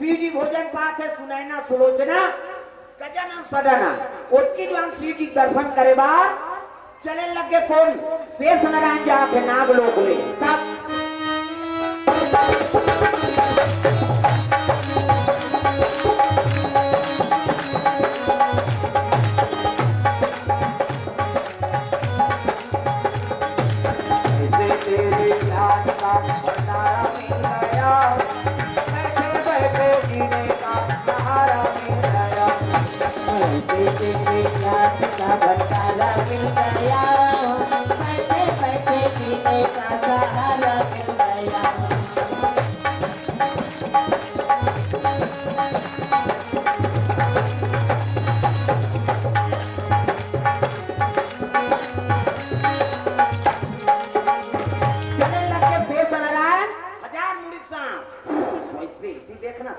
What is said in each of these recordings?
शिव जी भोजन पात है सुनैना सुलोचना गजानन सडना उसकी जो हम शिव जी दर्शन करे बाद चले लगे कौन शेष नारायण जाके नागलोक ले तब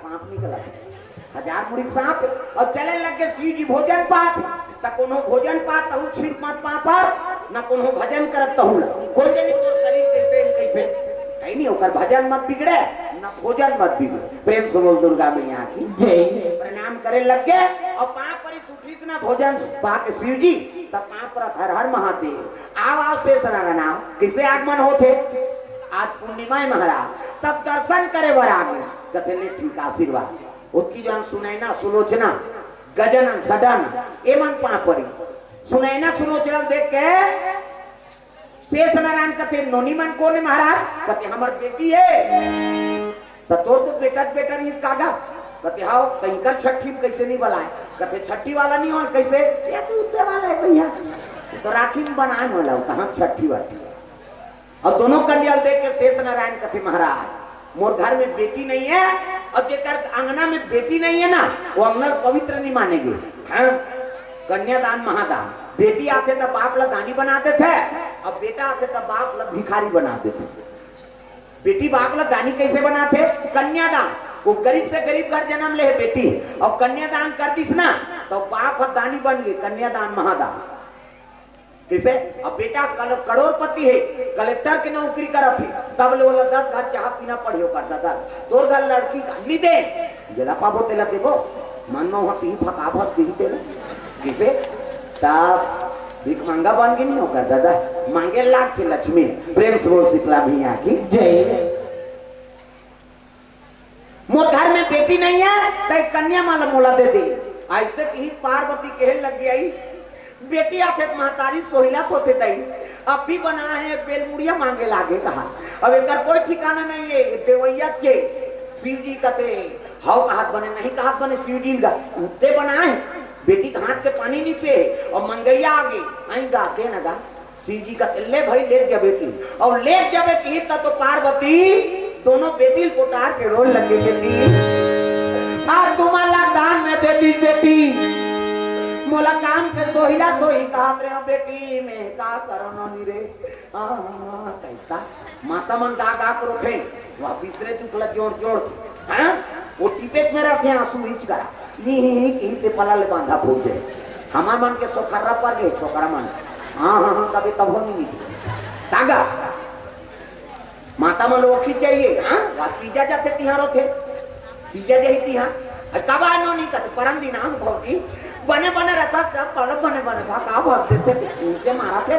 सांप निकला हजार मुड़ी सांप और चले लगे शिव जी भोजन पात तक कोनो भोजन पात तहु छिप मत पापर न कोनो भजन करत तहु कोई जनी तो शरीर कैसे कहीं नहीं होकर भजन मत बिगड़े न भोजन मत बिगड़े प्रेम से बोल दुर्गा मैया की जय प्रणाम करे लग गए और पांव पर उठी से ना भोजन पाके शिव जी तब पांव पर हर हर महादेव आवाज से सनाना नाम किसे आगमन होते आज पूर्णिमा महाराज तब दर्शन करे बर आगे कथे ले ठीक आशीर्वाद उसकी जान सुनैना सुलोचना गजानन सडन एमन पापरी सुनैना सुलोचना देख के शेष नारायण कथे नोनी मन कौन है महाराज कथे हमर बेटी है तो तोर तो बेटा नहीं इसका गा कथे हाओ कहीं कर छठी में कैसे नहीं बनाए कथे छठी वाला नहीं हो कैसे ये तो उससे वाला है भैया तो राखी में बनाए वाला कहाँ छठी वाली और दोनों कंडियल देख के शेष नारायण कथे महाराज मोर घर में बेटी नहीं है और जेकर अंगना में बेटी नहीं है ना वो अंगना पवित्र नहीं मानेंगे हाँ कन्यादान महादान बेटी आते तब बाप ला दानी बनाते थे और बेटा आते तब बाप ला भिखारी बनाते थे बेटी बाप ला दानी कैसे बनाते कन्यादान वो गरीब से गरीब घर जन्म ले बेटी और कन्यादान कर दिस ना तो बाप दानी बन गए कन्यादान महादान कैसे अब बेटा करोड़पति है कलेक्टर की नौकरी करा थी तब ले बोला 10 घर चाह पीना पढ़ियो करता था तोर घर लड़की नहीं दे जला पाबो तेला देबो मन में वहां पी फका भत दी तेला कैसे तब भीख मांगा बन के नहीं हो करता था मांगे लाख के लक्ष्मी प्रेम से बोल शीतला भैया की जय मोर घर में बेटी नहीं है तो कन्या माला मोला दे दे ऐसे की पार्वती कहे लग गई बेटी आखे महतारी सोहिला होते तई अब भी बना है बेलमुड़िया मांगे लागे कहा अब एक कोई ठिकाना नहीं है देवैया के शिव जी कहते हाउ का हाथ बने नहीं का हाथ बने शिव जी का उत्ते बनाए बेटी का हाथ के पानी नहीं पे और मंगैया आगे आई गा के ना गा शिव जी का ले भाई ले जबे की और ले जबे की तो पार्वती दोनों बेटी पोटार के रोल लगे बेटी आज तुम्हारा दान में देती बेटी मोला काम के सोहिला तो ही कहा रे बेटी में का करनो नी रे कहता माता मन का करो थे वह बिसरे दुखला जोड़ हैं वो टिपेट में रहते आंसू हिच करा ये कहते पला ले बांधा फूल दे हमार मन के सोखरा पर गए छोकरा मन हां कभी तब हो नहीं तागा माता मन लोग चाहिए हां तीजा जाते तिहारो थे तीजा जही तिहा कब आनो नहीं कहते परम दिन हम भौजी बने रहता जब पलक बने था का भाग देते नीचे मारा थे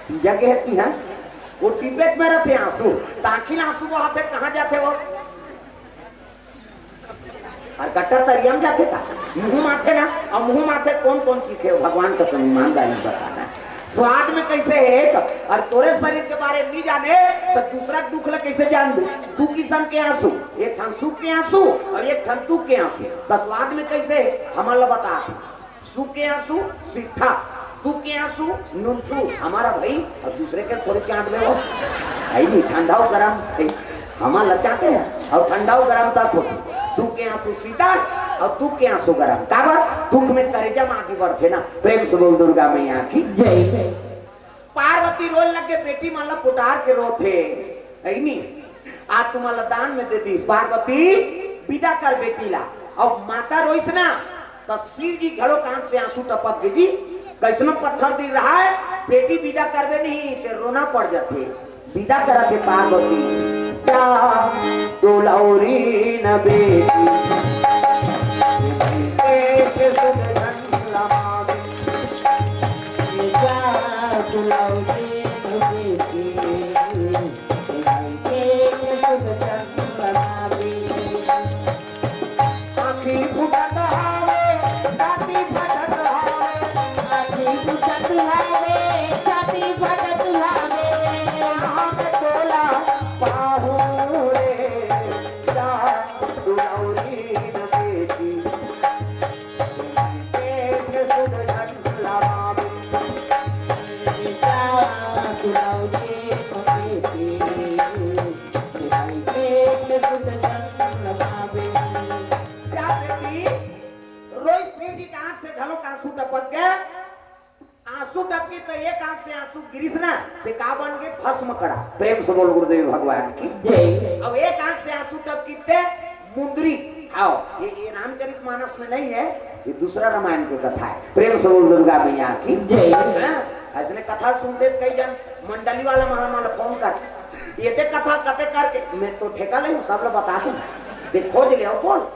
तीजा के हेती हैं वो टिपेट में रहते आंसू दाखिल आंसू बहाते कहाँ जाते वो और कट्टा तरियम जाते का मुंह माथे ना और मुंह माथे कौन चीखे भगवान का ईमानदारी बताना स्वाद में कैसे है और तोरे शरीर के बारे में नहीं जाने तो दूसरा दुख ल कैसे जान दू तू किस्म के आंसू एक ठन सुख के आंसू और एक ठन दुख के आंसू तो स्वाद में कैसे हमारा बता सुख के आंसू सिट्ठा दुख के आंसू नुनसू हमारा भाई और दूसरे के थोड़े चाट ले आई नहीं ठंडा हो गरम हमारा लचाते हैं और ठंडा हो गरम तक होती सुख के आंसू सीता और दुख के आंसू गरम काबर दुख में करेजा आगे बढ़ते ना प्रेम से बोल दुर्गा मैया की जय पार्वती रोल लगे बेटी माला पुटार के रोते नहीं आज तुम्हारा दान में दे दी पार्वती विदा कर बेटी ला और माता रोइस ना तो शिव जी घड़ो कांख से आंसू टपक गई कैसनो पत्थर दी रहा है बेटी विदा करवे नहीं ते रोना पड़ जाते विदा कराते पार्वती दुलौरी न बेटी आंसू टपके तो एक आंख से आंसू गिरिस ना ते का बन के भस्म कड़ा। प्रेम से बोल गुरुदेव भगवान की जय। अब एक आंख से आंसू टपकी ते मुंदरी। आओ ये रामचरितमानस में नहीं है, ये दूसरा रामायण की कथा है। प्रेम से बोल दुर्गा मैया की जय। ऐसे कथा सुनते कई जन मंडली वाला माला फोन कर ये कथा कते करके मैं तो ठेका ले सब लोग बता दूं ते खोज ले बोल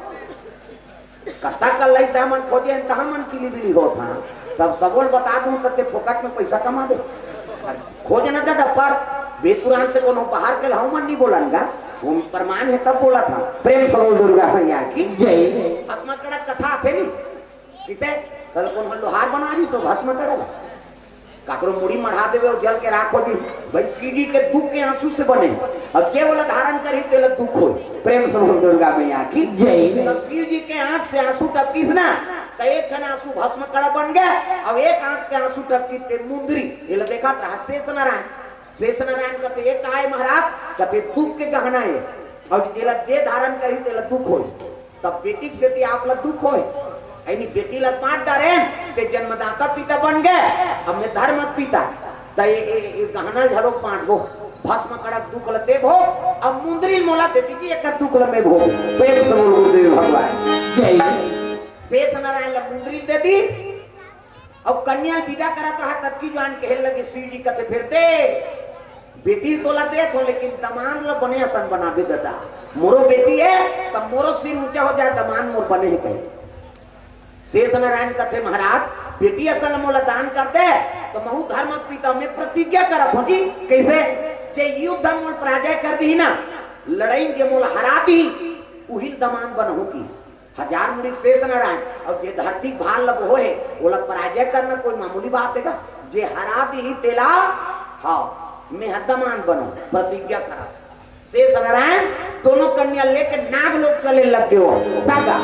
कथा कर लै से मन खोजे कहां मन किली बिली होत हां तब सबोल बता दूं तते फोकट में पैसा कमा दे खोज न दादा पर बेतुरान से कोनो बाहर के लाऊ मन नहीं बोलनगा वो प्रमाण है तब बोला था। प्रेम से बोल दुर्गा मैया की जय। भस्म कड़ा कथा फेरी किसे कल कोन लोहार बनावी सो भस्म कड़ा काकरो मुड़ी मढ़ा देवे और जल के राखो दी भाई सीढ़ी के दुख के आंसू से बने और केवल धारण करी तेल दुख हो। प्रेम से बोल दुर्गा मैया की जय। तो शिव जी के आंख से आंसू टपकीस ना तो एक ठन आंसू भस्म कड़ा बन गया और एक आंख के आंसू टपकी ते मुंदरी ये देखा रहा शेष नारायण कहते एक आए महाराज कहते दुख के गहना है और जेला दे धारण करी तेल दुख हो तब बेटी से आप ला दुख हो ऐनी बेटी ला पांच डारे ते जन्मदाता पिता बन गए अब मैं धर्म पिता त ये गहना झलो पांच गो भस्म कड़ा दुख ल देव हो अब मुंदरी मोला दे दीजिए एक दुख ल में भो। प्रेम से बोल गुरुदेव भगवान जय। शेष नारायण ला मुंदरी दे दी अब कन्या विदा करत रहा तब की जान कहल लगे शिव जी कहते फिर दे बेटी तो ला दे तो लेकिन दमान ला बने असन बनाबे दादा मोरो बेटी है तब मोरो सिर ऊंचा हो जाए दमान मोर बने है कहीं। शेष नारायण कहते महाराज बेटी असल मोला दान कर दे तो महु धर्म पिता में प्रतिज्ञा करत हो जी कैसे जे युद्ध मोल पराजय कर दी ना लड़ाई जे मोल हरा दी उही दमान बनहु की हजार मुड़ी शेष नारायण और जे धरती भाल लब होए ओला पराजय करना कोई मामूली बात है जे हरा दी तेला हाँ मैं दमान बनो प्रतिज्ञा करा। शेष नारायण दोनों कन्या लेकर नाग लोग चले लगे हो दादा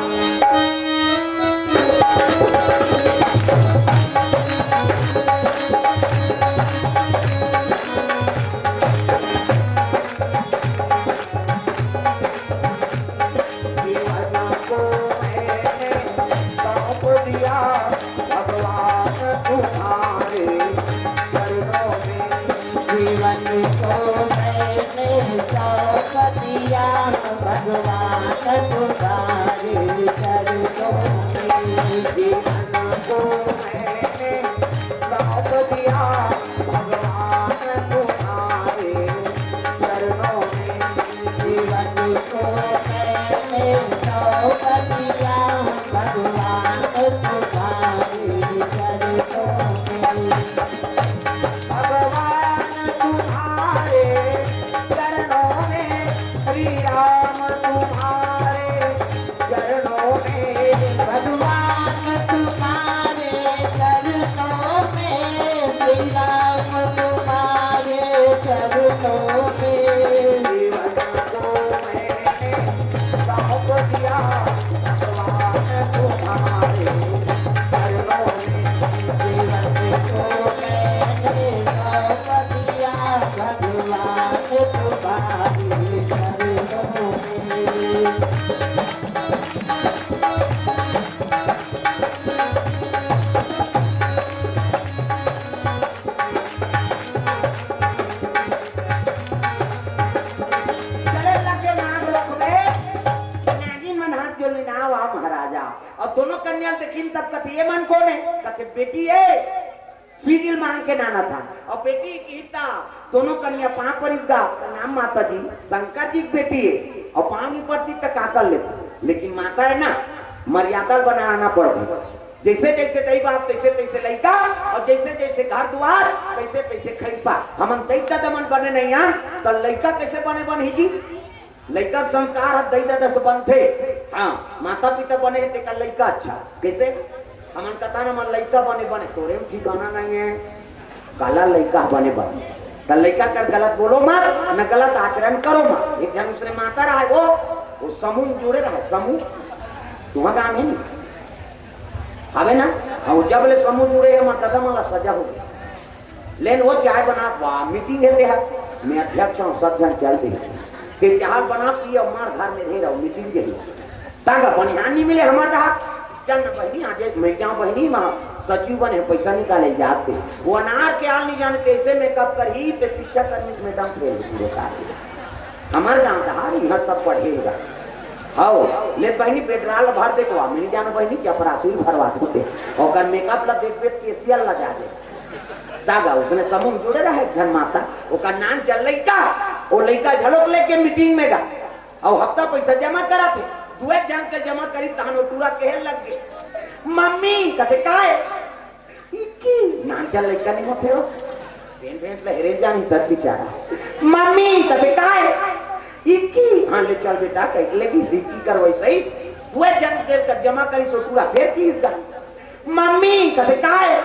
बेटी है सीरियल मांग के नाना था और बेटी की था दोनों कन्या पांव पर इसका नाम माता जी शंकर जी की बेटी है और पांव नहीं पड़ती तो का कर लेती लेकिन माता है ना मर्यादा बनाना पड़ती जैसे जैसे दई बाप तैसे तैसे लइका और जैसे जैसे घर द्वार तैसे तैसे खैपा हमन तैका दमन बने नहीं आन तो लइका कैसे बने बन ही जी लइका संस्कार है दई दादा से बनते हाँ माता पिता बने ते का लइका अच्छा कैसे हमन कथा ना मन लइका बने बने तोरे में ठिकाना नहीं है काला लइका बने बने तो लइका कर गलत बोलो मत न गलत आचरण करो मत एक जन उसने माता रहा है वो समूह जुड़े रहा समूह तुम्हारा काम है नहीं हमें ना हाँ जब ले समूह जुड़े है दादा माला सजा हो गया लेकिन वो चाय बना मीटिंग है मैं अध्यक्ष हूँ सब जन चल दे के चाय बना पिए हमारे घर में रह रहा हूँ मीटिंग के ताकि बनिहान नहीं मिले हमारे दहा चंद बहनी आज मैं क्या बहनी माँ सचिव बने पैसा निकाले जाते वो अनार के आल नहीं जानते ऐसे में कब कर ही पे शिक्षा करने में मैडम फेल हमारे गाँव दहा यहाँ सब पढ़ेगा हाँ ले बहनी पेट्रोल भर देखो मेरी जानो बहनी चपरासी भरवा होते और मेकअप ला देख देख केसियल लगा दे दागा उसने समूह जुड़े रहा जन माता ओकर नाम चल लइका ओ लइका झलोक लेके मीटिंग में गा और हफ्ता पैसा जमा करा थे दुए जन के जमा करी तहन ओ टूरा कहे लग गए मम्मी कसे काए इकी नाम चल लइका नहीं होते हो पेन पेन लहरे जानी तक बेचारा मम्मी कसे काए इक्की हाँ ले चल बेटा कह लेगी सिक्की करवाई सही दुए जन के जमा करी सो टूरा फिर की मम्मी कसे काए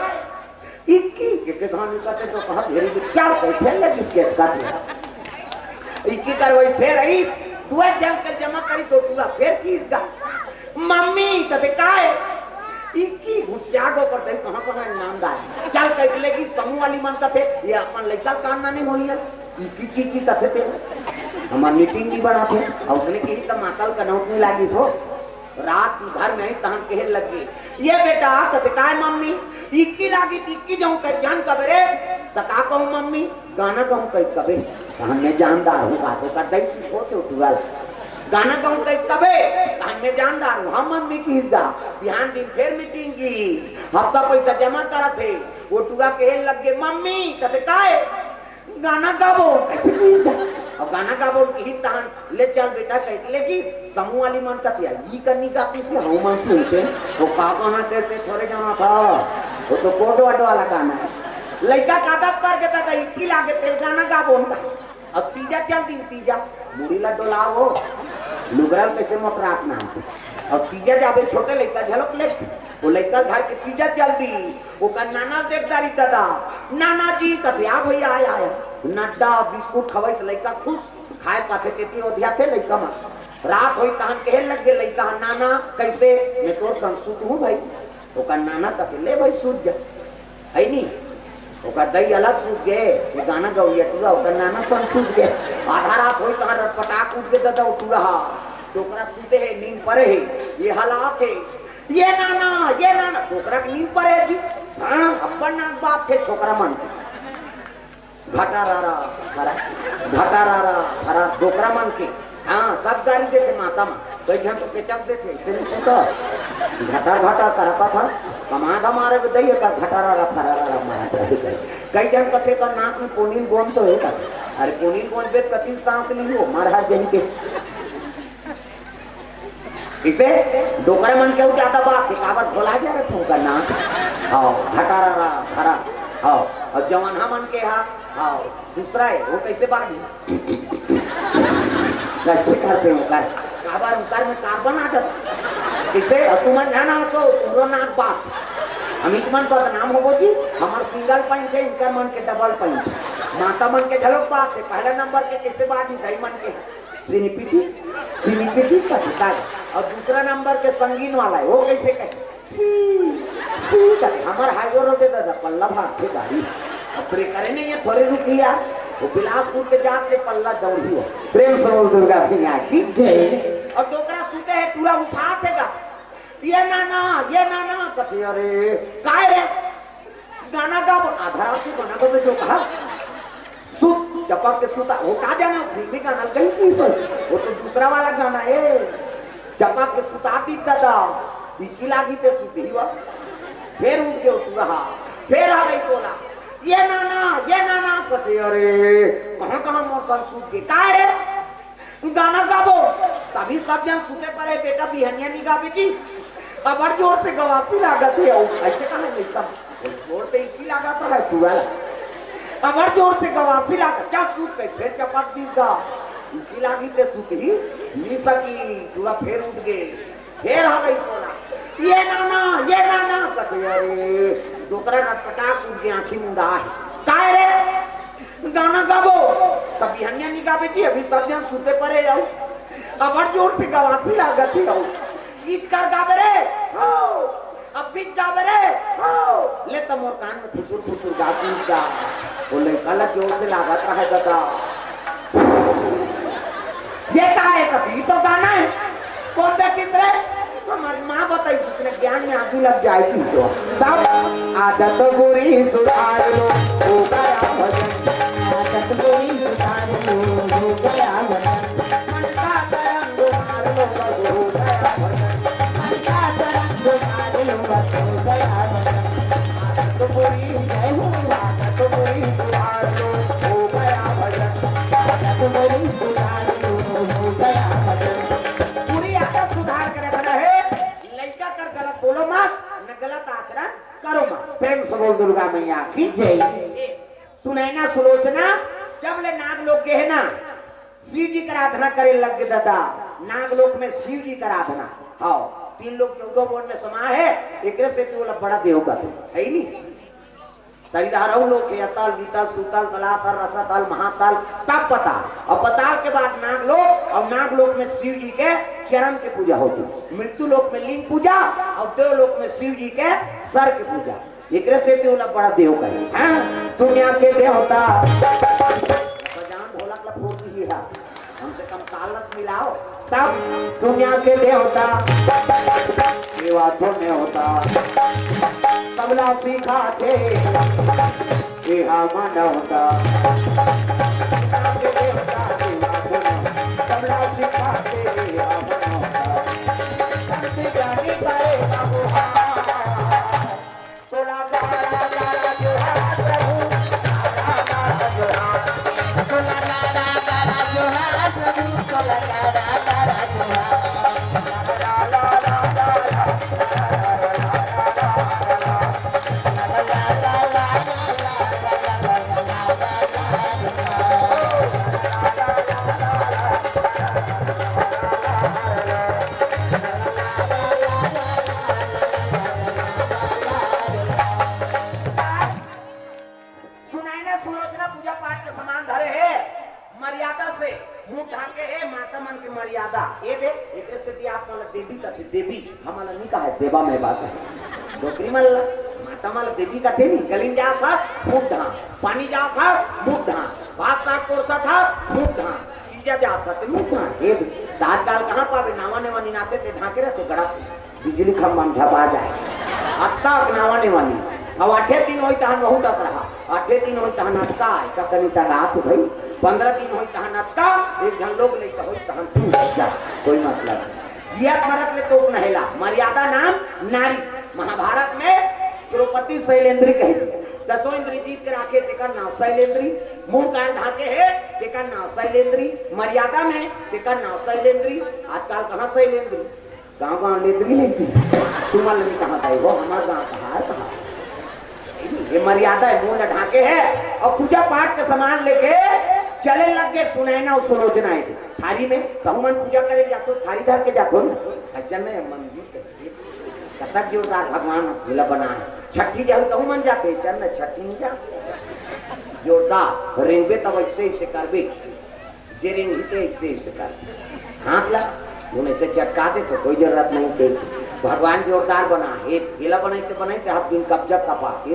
इक्की के कहानी करते तो कहा भेरी के चार पे फेल लगी स्केच कर दिया इक्की करवाई फिर आई दुए जन के जमा करी सो पूरा फिर की इसका मम्मी तते काए इक्की घुसियागो पर तई कहां नामदार चल कह लेगी समूह वाली मन कथे ये अपन लइका कान नहीं होई है इक्की चीकी कथे थे हमार मीटिंग भी बना थे और उसने कही त मातल का नोट नहीं लागी सो रात घर में तहन कहे लगी ये बेटा कते काय मम्मी इक्की लागी इक्की जाऊं कह जान कबरे त का कहूं मम्मी गाना कहूं कह कबे तहन में जानदार हूं बातों का दई सीखो थे उठुआल गाना कहूं कह कबे तहन में जानदार हूं हम मम्मी की हिस्सा बिहान दिन फिर मीटिंग की हफ्ता पैसा जमा करा थे वो टुआ कहे लग गए मम्मी कते काय गाना गाबो ऐसे की और गाना गाबो की तहन ले चल बेटा कह लेगी समूह वाली मन का थिया ई करनी गाती से हम मन सुनते वो का गाना कहते थोड़े जाना था वो तो कोड वाडो वाला गाना है लइका कागज पर के दादा इक्की लागे तेल गाना गाबो उनका अब तीजा चल दिन तीजा मुड़ी ला डोलाओ लुगरल कैसे मोटरात ना और तीजा जाबे छोटे लइका झलक ले वो लइका घर के तीजा चल दी वो का नाना देखदारी दादा नाना जी कथिया भैया आया नड्डा बिस्कुट खवाई से लइका खुश खाए पाथे तेती ओधिया थे लइका में रात होई तहन कहे लग गए लइका नाना कैसे मैं तो संसूत हूं भाई ओका नाना कथे ले भाई सूत जा है नी ओका दई अलग सूत गए ये गाना गौरिया टूरा ओका नाना संसूत गए आधा रात होई तहन पटाक उठ के दादा उठुरा टोकरा सूते है नींद पड़े है ये हालात है ये नाना टोकरा की नींद पड़े जी हां अपन ना बाप थे छोकरा मन घटारारा हरा डोकरा मन के हाँ सब गाली देते माता में कई जन तो पेचक देते इससे नहीं सुनता घटा करता था कमा मारे को दही का घटारारा फरारा मारा कई जन कथे का नाक में पोनील गोन तो है अरे पोनील गोन पे कति सांस ली हो मारा जही के इसे डोकरा मन के ज्यादा बात है काबर भोला जा रहा था ना हाँ घटारारा फरा हाँ और जवाना मन के हाँ दूसरा है वो कैसे बाजी कैसे करते हो कर काबर उकार में कार्बन आ जाता इसे तुम जाना सो तुरो नाक बात हम इस मन पर नाम हो जी हमार सिंगल पॉइंट है इनका मन के डबल पॉइंट माता मन के झलक बात है पहला नंबर के कैसे बाजी दही मन के सीनीपीटी का पिता और दूसरा नंबर के संगीन वाला है वो कैसे कहे सी कहते हमारे हाईवे रोड पे दादा पल्ला भाग थे गाड़ी अब ब्रेक करे नहीं है थोड़े रुकी यार वो बिलासपुर के जाते पल्ला दौड़ी हो प्रेम से बोल दुर्गा भैया की जय और डोकरा सूते है पूरा उठा देगा ये नाना कहते अरे काय रे गाना गा आधा रात गाना को जो कहा सूत चपक के सूता वो का जाना फिल्मी गाना कहीं नहीं सो वो तो दूसरा वाला गाना है चपक के सुताती दादा इक्की लागी ते सूती हुआ फिर उठ के उठ रहा फिर आ गई बोला ये नाना कहते अरे कहाँ मौसम सूत के काय रे गाना गाबो तभी सब जन सूते पर है बेटा बिहनिया नहीं गाबी थी अब बड़ जोर से गवासी लागत है और ऐसे कहा नहीं कहा जोर से इसी लागत है पूरा अब बड़ जोर से गवासी लागत चल सूत गई फिर चपक दी का इसी लागी ते सूत ही नी सकी पूरा फिर उठ गए फिर आ गई बोला ये नाना कथे अरे डोकरा रटपटाक उठ गई आंखी मुंडा है काय रे गाना गाबो तभी हन्या नहीं गाबे जी अभी सब जन सूते परे जाओ अब बड़ जोर से गवासी लागत है ईद कर गाबे रे अब बीच गाबे रे ले तो मोर कान में फुसुर गाती का बोले गलत जोर से लागत रहा है दादा ये का है कथी तो गाना है कौन सा कितरे हमारी माँ बताई उसने ज्ञान में आगे लग जाएगी सो तब आदत बुरी सुधार लो हो गया भजन आदत बुरी सुधार लो हो गया भजन मन का तरंग मार लो बस हो गया भजन मन का तरंग मार लो बस हो गया भजन आदत बुरी जय हो आदत बुरी सुधार लो हो गया भजन आदत बुरी सुधार लो हो गया भजन पूरी आदत सुधार करे बना है लड़का कर गलत बोलो मत न गलत आचरण करो मत प्रेम से बोल दुर्गा मैया की जय सुनैना सुलोचना जब ले नाग लोग के है ना शिव जी की आराधना करे लग गए दादा नाग लोक में शिव जी की आराधना हाँ 3 लोग 14 बोल में समा है एक से तो बड़ा देव का है ही नहीं तरीदारों लोग के अतल बीतल सुतल तलातल रसतल महातल तब पता और पताल के बाद नाग लोक और नाग लोक में शिव जी के चरण की पूजा होती मृत्यु लोक में लिंग पूजा और देव लोक में शिव जी के सर की पूजा एक से तो बड़ा देव का है दुनिया के देवता बजान ढोलक फोड़ ही है हमसे कम तालत मिलाओ तब दुनिया के देवता सेवा तो नहीं होता तबला सीखा थे ये मन होता तबला सीखा थे देवी हमारा नहीं कहा देवा में बात है छोकरी माला माता माला देवी का थे नहीं गलीन जा था मुंह ढा पानी जा था मुंह ढा भात साग कोसा था मुंह ढा ईजा जा था ते मुंह ढा ये दादगाल कहां पावे नावाने वाली नाते ते ढाके रहे तो गड़ा बिजली खंभा में झपा जाए अत्ता नावाने वाली अब 8 दिन होई तहन बहुत डक रहा 8 दिन होई तहन अटका का कनी टगा तो भाई 15 दिन होई तहन अटका एक जन लोग नहीं होई तहन तू जा कोई मतलब नहीं जिया मरत में तो नहला मर्यादा नाम नारी महाभारत में द्रौपदी शैलेंद्री कह दी 10 इंद्री जीत के राखे तेकर नाम शैलेंद्री मुंह कान ढाके है तेकर नाम शैलेंद्री मर्यादा में तेकर नाम शैलेंद्री आजकल कहां शैलेंद्री गांव लेंद्री लेती तुम अलमी कहां गए हो हमारा गांव कहां ये मर्यादा है मुंह ढाके है और पूजा पाठ के सामान लेके चले लग गए सुनैना और सुलोचना है थारी में तहुमन पूजा करे जातो थारी धर के जातो ना अच्छा में मंदिर कतक जोरदार भगवान हिला बना है छठी जाओ तहुमन जाते चल में छठी नहीं जा जोरदार रेंगे तब ऐसे ऐसे करबे जे रेंग हिते ऐसे कर हाथ ला उन्हें से चटका दे तो कोई जरूरत नहीं के भगवान जोरदार बना है हिला बनाई से हाथ दिन कब्जा कपा के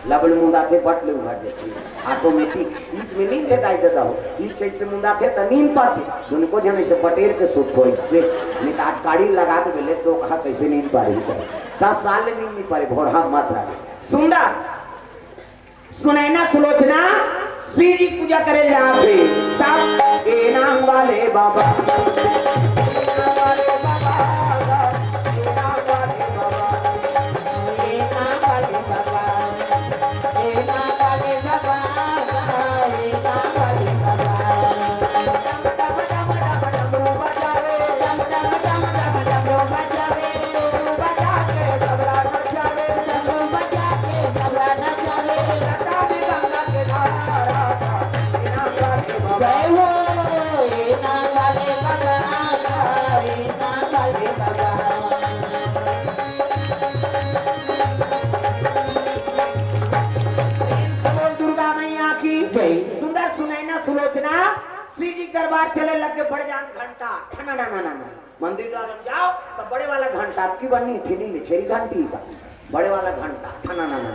लबल मुंडा थे बट ले उभर देती ऑटोमेटिक बीच में नींद देता ही देता हो बीच से मुंडा थे तो नींद पर थे उनको जन ऐसे बटेर के सुख हो इससे नहीं तो आज गाड़ी लगा दे बोले तो कहा कैसे नींद पा रही है 10 साल में नींद नहीं पा रही भोर हम मत रहे सुंदर सुनैना सुलोचना शिव जी पूजा करे जाते तब ए नाम वाले बाबा जय हो ये नागाले बाबा ये नागाले बाबा दुर्गा मैया की जय। सुंदर सुनैना सुलोचना श्री जी दरबार चले लग के बढ़ जान घंटा ठना ना ना ना ना मंदिर द्वार जाओ तो बड़े वाला घंटा आपकी बनी ठेली में छेरी घंटी का बड़े वाला घंटा ठना ना ना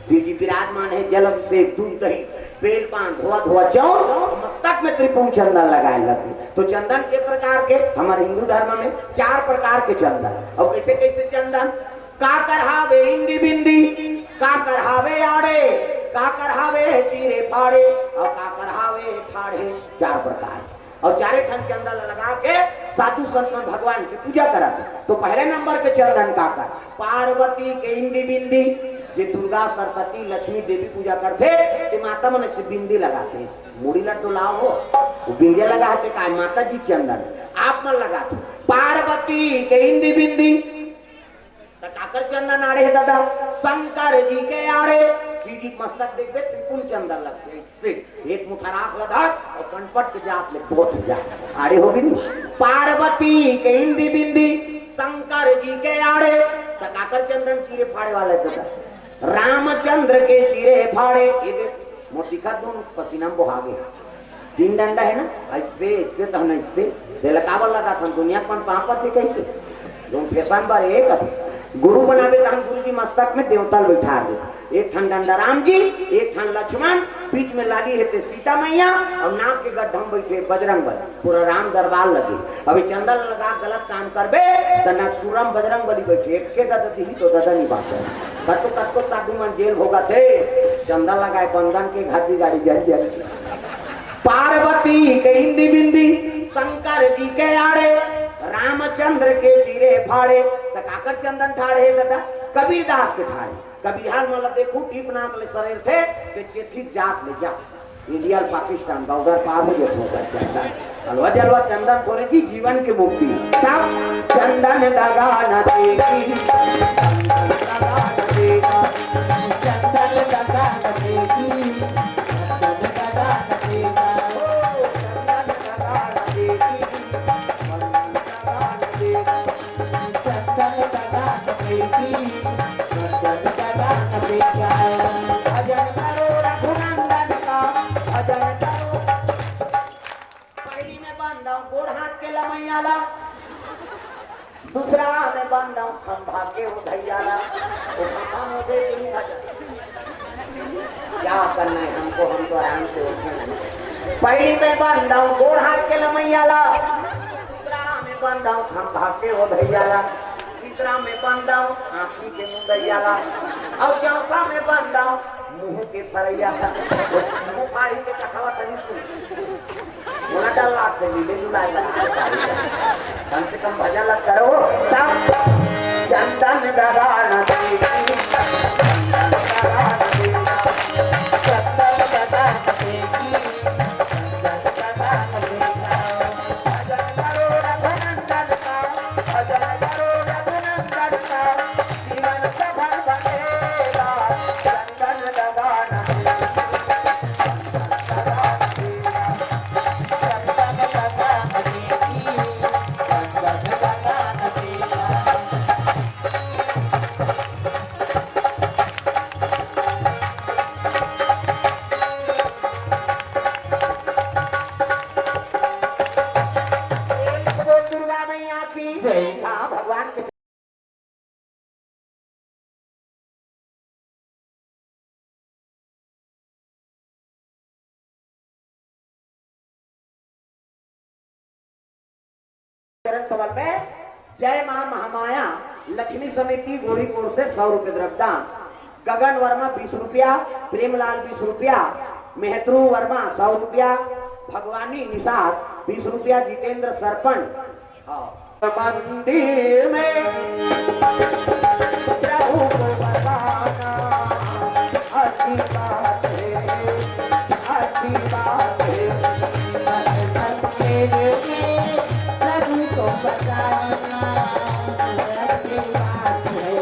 श्री जी विराजमान है जल अभिषेक दूध दही बेल पान धोआ धोआ चौर तो मस्तक में त्रिपुंग चंदन लगाए लगे तो चंदन के प्रकार के हमारे हिंदू धर्म में 4 प्रकार के चंदन और कैसे कैसे चंदन का करहावे हिंदी बिंदी का करहावे आड़े का करहावे चीरे फाड़े और का करहावे ठाड़े 4 प्रकार और 4 ठन चंदन लगा के साधु संत में भगवान की पूजा करत तो पहले नंबर के चंदन का कर पार्वती के हिंदी बिंदी जे दुर्गा सरस्वती लक्ष्मी देवी पूजा करते तो माता मन से बिंदी लगाते मुड़ी लड्डू लाओ हो वो बिंदी लगाते का माता जी चंदन आप मन लगाते पार्वती के हिंदी बिंदी काकर चंदन आड़े दादा शंकर जी के आड़े सीधी मस्तक देखबे त्रिपुण चंदन लगते इससे एक मुठा राख लदा और कनपट के जात ले बहुत जा आड़े होगी नहीं पार्वती के हिंदी बिंदी शंकर जी के आड़े काकर चंदन चीरे फाड़े वाले दादा रामचंद्र के चीरे फाड़े ये देख मोटिका दोनों पसीना बहागे 3 डंडा है ना ऐसे तो हम इससे दिलकावल लगा था दुनिया पर पापा थे कहीं जो फैशन बार एक अच्छे गुरु बनावे तो हम गुरु जी मस्तक में देवता बैठा देते एक ठन डंडा राम जी एक ठन लक्ष्मण बीच में लाली है सीता मैया और नाक के गड्ढा में बैठे बजरंग बली पूरा राम दरबार लगे अभी चंदन लगा गलत काम करबे तो नक्सूरम बजरंग बली बैठे एक के गति ही तो दादा नहीं बात कतो साधु मन जेल होगा थे चंदन लगाए बंधन के घर की गाड़ी जल जाए पार्वती के हिंदी बिंदी शंकर जी के आड़े रामचंद्र के चीरे फाड़े काकर चंदन ठाड़े दादा कबीर दास के ठाड़े कबीर हाल मतलब देखो टीप नाक ले शरीर थे ते चेथी जात ले जा इंडिया पाकिस्तान बॉर्डर पार हो गया होगा चंदन अलवा जलवा चंदन थोड़ी जी जीवन की मुक्ति तब चंदन दगा न देगी चंदन दगा न देगी दूसरा में बांधा खंभा के उधैयाला क्या करना है हमको हम तो आराम से उठे पहली में बांधा गोर हाथ के लमैयाला दूसरा में बांधा खंभा के उधैयाला तीसरा में बांधा आँखी के मुंदैयाला और चौथा में बांधा मुंह के फरैयाला मुंह फाड़ी के कथवा तनी सुन मोना डाला के लीले लुलाए लगा कम से कम भजन लग करो तब चंदन दगा न देगी चंदन दगा न देगी चंदन दगा न देगी चंदन दगा न देगी भजन करो रघुनंदन का भजन करो रघुनंदन का जीवन सफल बनेगा चंदन दगा न देगी भगवान के चरण कमल में जय मां महामाया लक्ष्मी समिति गोड़ीपुर से 100 रुपए द्रव्यदान गगन वर्मा 20 रुपया प्रेमलाल 20 रुपया मेहत्रू वर्मा 100 रुपया भगवानी निषाद 20 रुपया जितेंद्र सरपन मंदिर में प्रभु को बताना अच्छी बात है अच्छी बात है प्रभु को बताना अच्छी बात है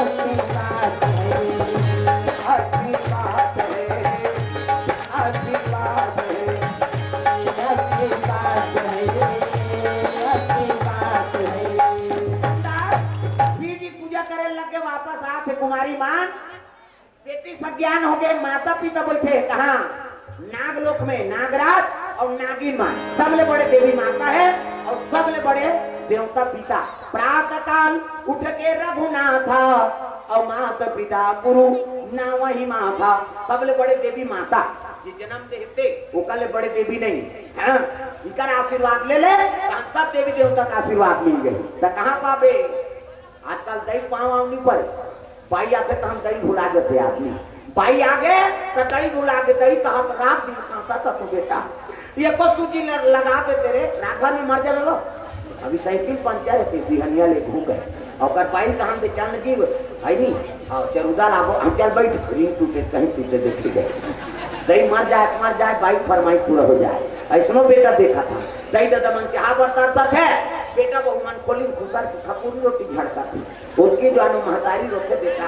अच्छी बात है अच्छी बात है अच्छी बात है बेटी सज्ञान हो गए, माता पिता बैठे कहाँ? नागलोक में नागराज और नागिन माँ, सबले बड़े देवी माता है और सबले बड़े देवता पिता। प्रातः काल उठ के रघुनाथा और माता पिता गुरु ना वही माता, सबले बड़े देवी माता जी जन्म देते ओकले बड़े देवी नहीं हाँ, इनका आशीर्वाद ले ले सब देवी देवता का आशीर्वाद मिल गए। तो कहाँ पावे? आजकल दही पाँव आवनी पर बाई आते तो हम दही भुला देते आदमी, बाई आ गए तो दही भुला के दही कहा तो रात दिन खांसा था तो बेटा ये को सूजी लगा दे तेरे रात में मर जाए लो। अभी साइकिल पंचर है बिहनिया ले घूम गए और बाई कहा दे चल जीव है नहीं और चरुदा लाभो हम चल बैठ रिंग टूटे कहीं टूटे देखते गए दही मर जाए बाइक फरमाई पूरा हो जाए। ऐसनो बेटा देखा था दही दादा मन चाह बरसात साथ है बेटा बहु मन खोली खुशर की खपूरी रोटी झड़का थी उनकी जो अनु महतारी रोके बेटा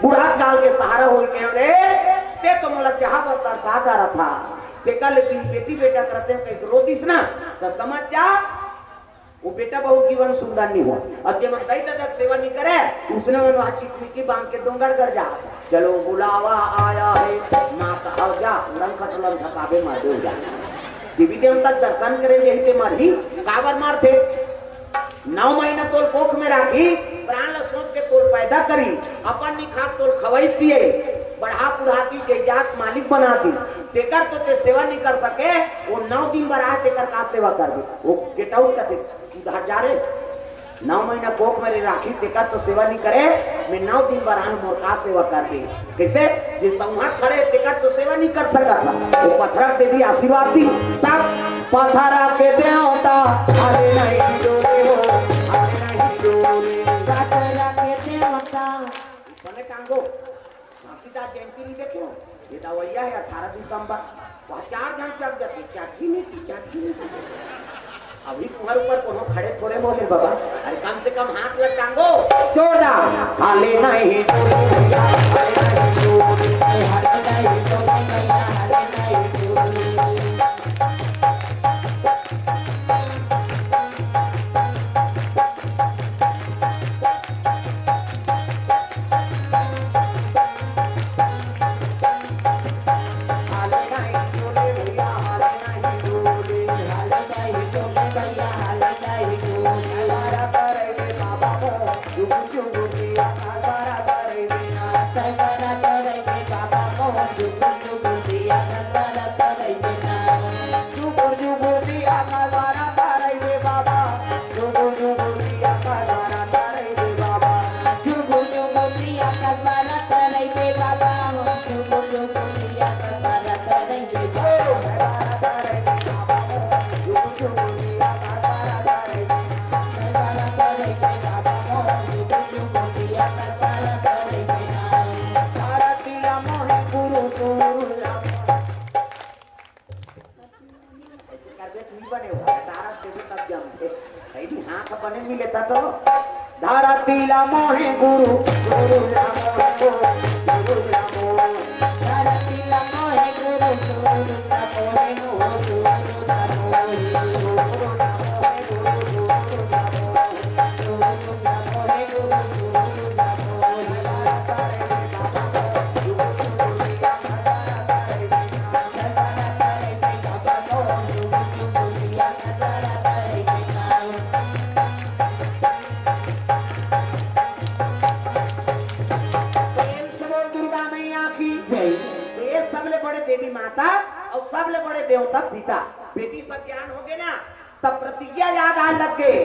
बूढ़ा काल के सहारा हो गए रे ते तो मोला चाह बरसात साथ आ रहा था ते कल बेटी बेटा करते हैं कहीं रो दिस ना तो समझ जा वो बेटा बहुत जीवन सुंदर नहीं हुआ और जब मन दही दादा सेवा नहीं करे उसने मन वहां चिटकी बांध के डोंगर कर जा चलो बुलावा आया है माँ का जा रंग खटलन थकावे मार दे जा देवी देवता दर्शन करे यही ते मार ही काबर मार थे 9 महीना तोल कोख में राखी प्राण सोच के तोल पैदा करी अपन निखा तोल खवाई पिए बढ़ा पुढ़ाती जयजात मालिक बना दी तेकर तो ते सेवा नहीं कर सके वो 9 दिन बड़ा तेकर का सेवा कर दे वो गेट आउट करते सुधार जा रे 9 महीना कोख में राखी तेकर तो सेवा नहीं करे मैं 9 दिन बरान मोर का सेवा कर दी कैसे जिस संहार खड़े तेकर तो सेवा नहीं कर सका था वो पत्थर देवी आशीर्वाद दी तब पत्थरा के देवता अरे नहीं डोले हो अरे नहीं डोले पत्थरा के देवता बने टांगो सीता जयंती नहीं देखे हो ये दवैया है 18 दिसंबर वहाँ 4 जन चल जाते चाची नहीं अभी तुम्हारे ऊपर कोनो खड़े थोड़े हो गए बाबा अरे कम से कम हाथ लग टांगो जोरदार खाले नहीं बने मिले था तो धारा तिला मोहे गुरु गुरु गुरु धारा तिला मोहे गुरु गुरु देवी माता और सबले बड़े देवता पिता बेटी सब ज्ञान हो गए ना तब प्रतिज्ञा याद आ लग गए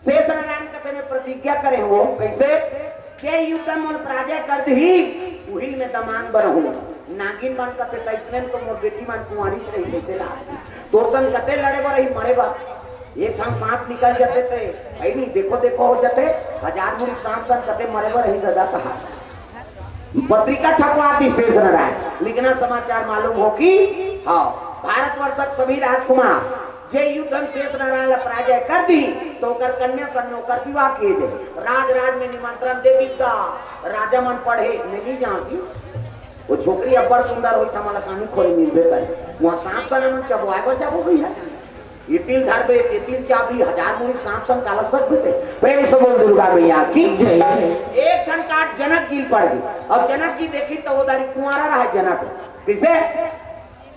शेष नारायण कथे में प्रतिज्ञा करे वो कैसे के युद्ध मोल पराजय कर दी उहिल में दमान बनहु नागिन बन कथे तैसने तो मोर बेटी मन कुंवारी रही कैसे ला तो सन कथे लड़े बा रही मरे बा एक ठाम सांप निकल जाते थे ऐ नहीं देखो देखो हो जाते 1000 मुड़ी सांप सन कथे मरे बा रही दादा कहा पत्रिका छपवा दी शेष नारायण लिखना समाचार मालूम हो कि हाँ भारतवर्षक सभी राजकुमार जे युद्ध में शेष नारायण पराजय कर दी तो कर कन्या सन नौकर विवाह किए दे राज में निमंत्रण दे दी का राजा मन पढ़े नहीं जानती वो छोकरी अब्बर सुंदर हुई था मला कहानी खोई मिलबे करे वहां सांप सन मन चबवाए पर जब हो गई है ये तिल धरबे ये तिल चाबी हजार मुड़ी सांप सन काला सब बीते। प्रेम से बोल दुर्गा मैया की जय। एक ठन काट जनक गिल पड़ गई। अब जनक जी देखी तो वो दारी कुंवारा रहा जनक। किसे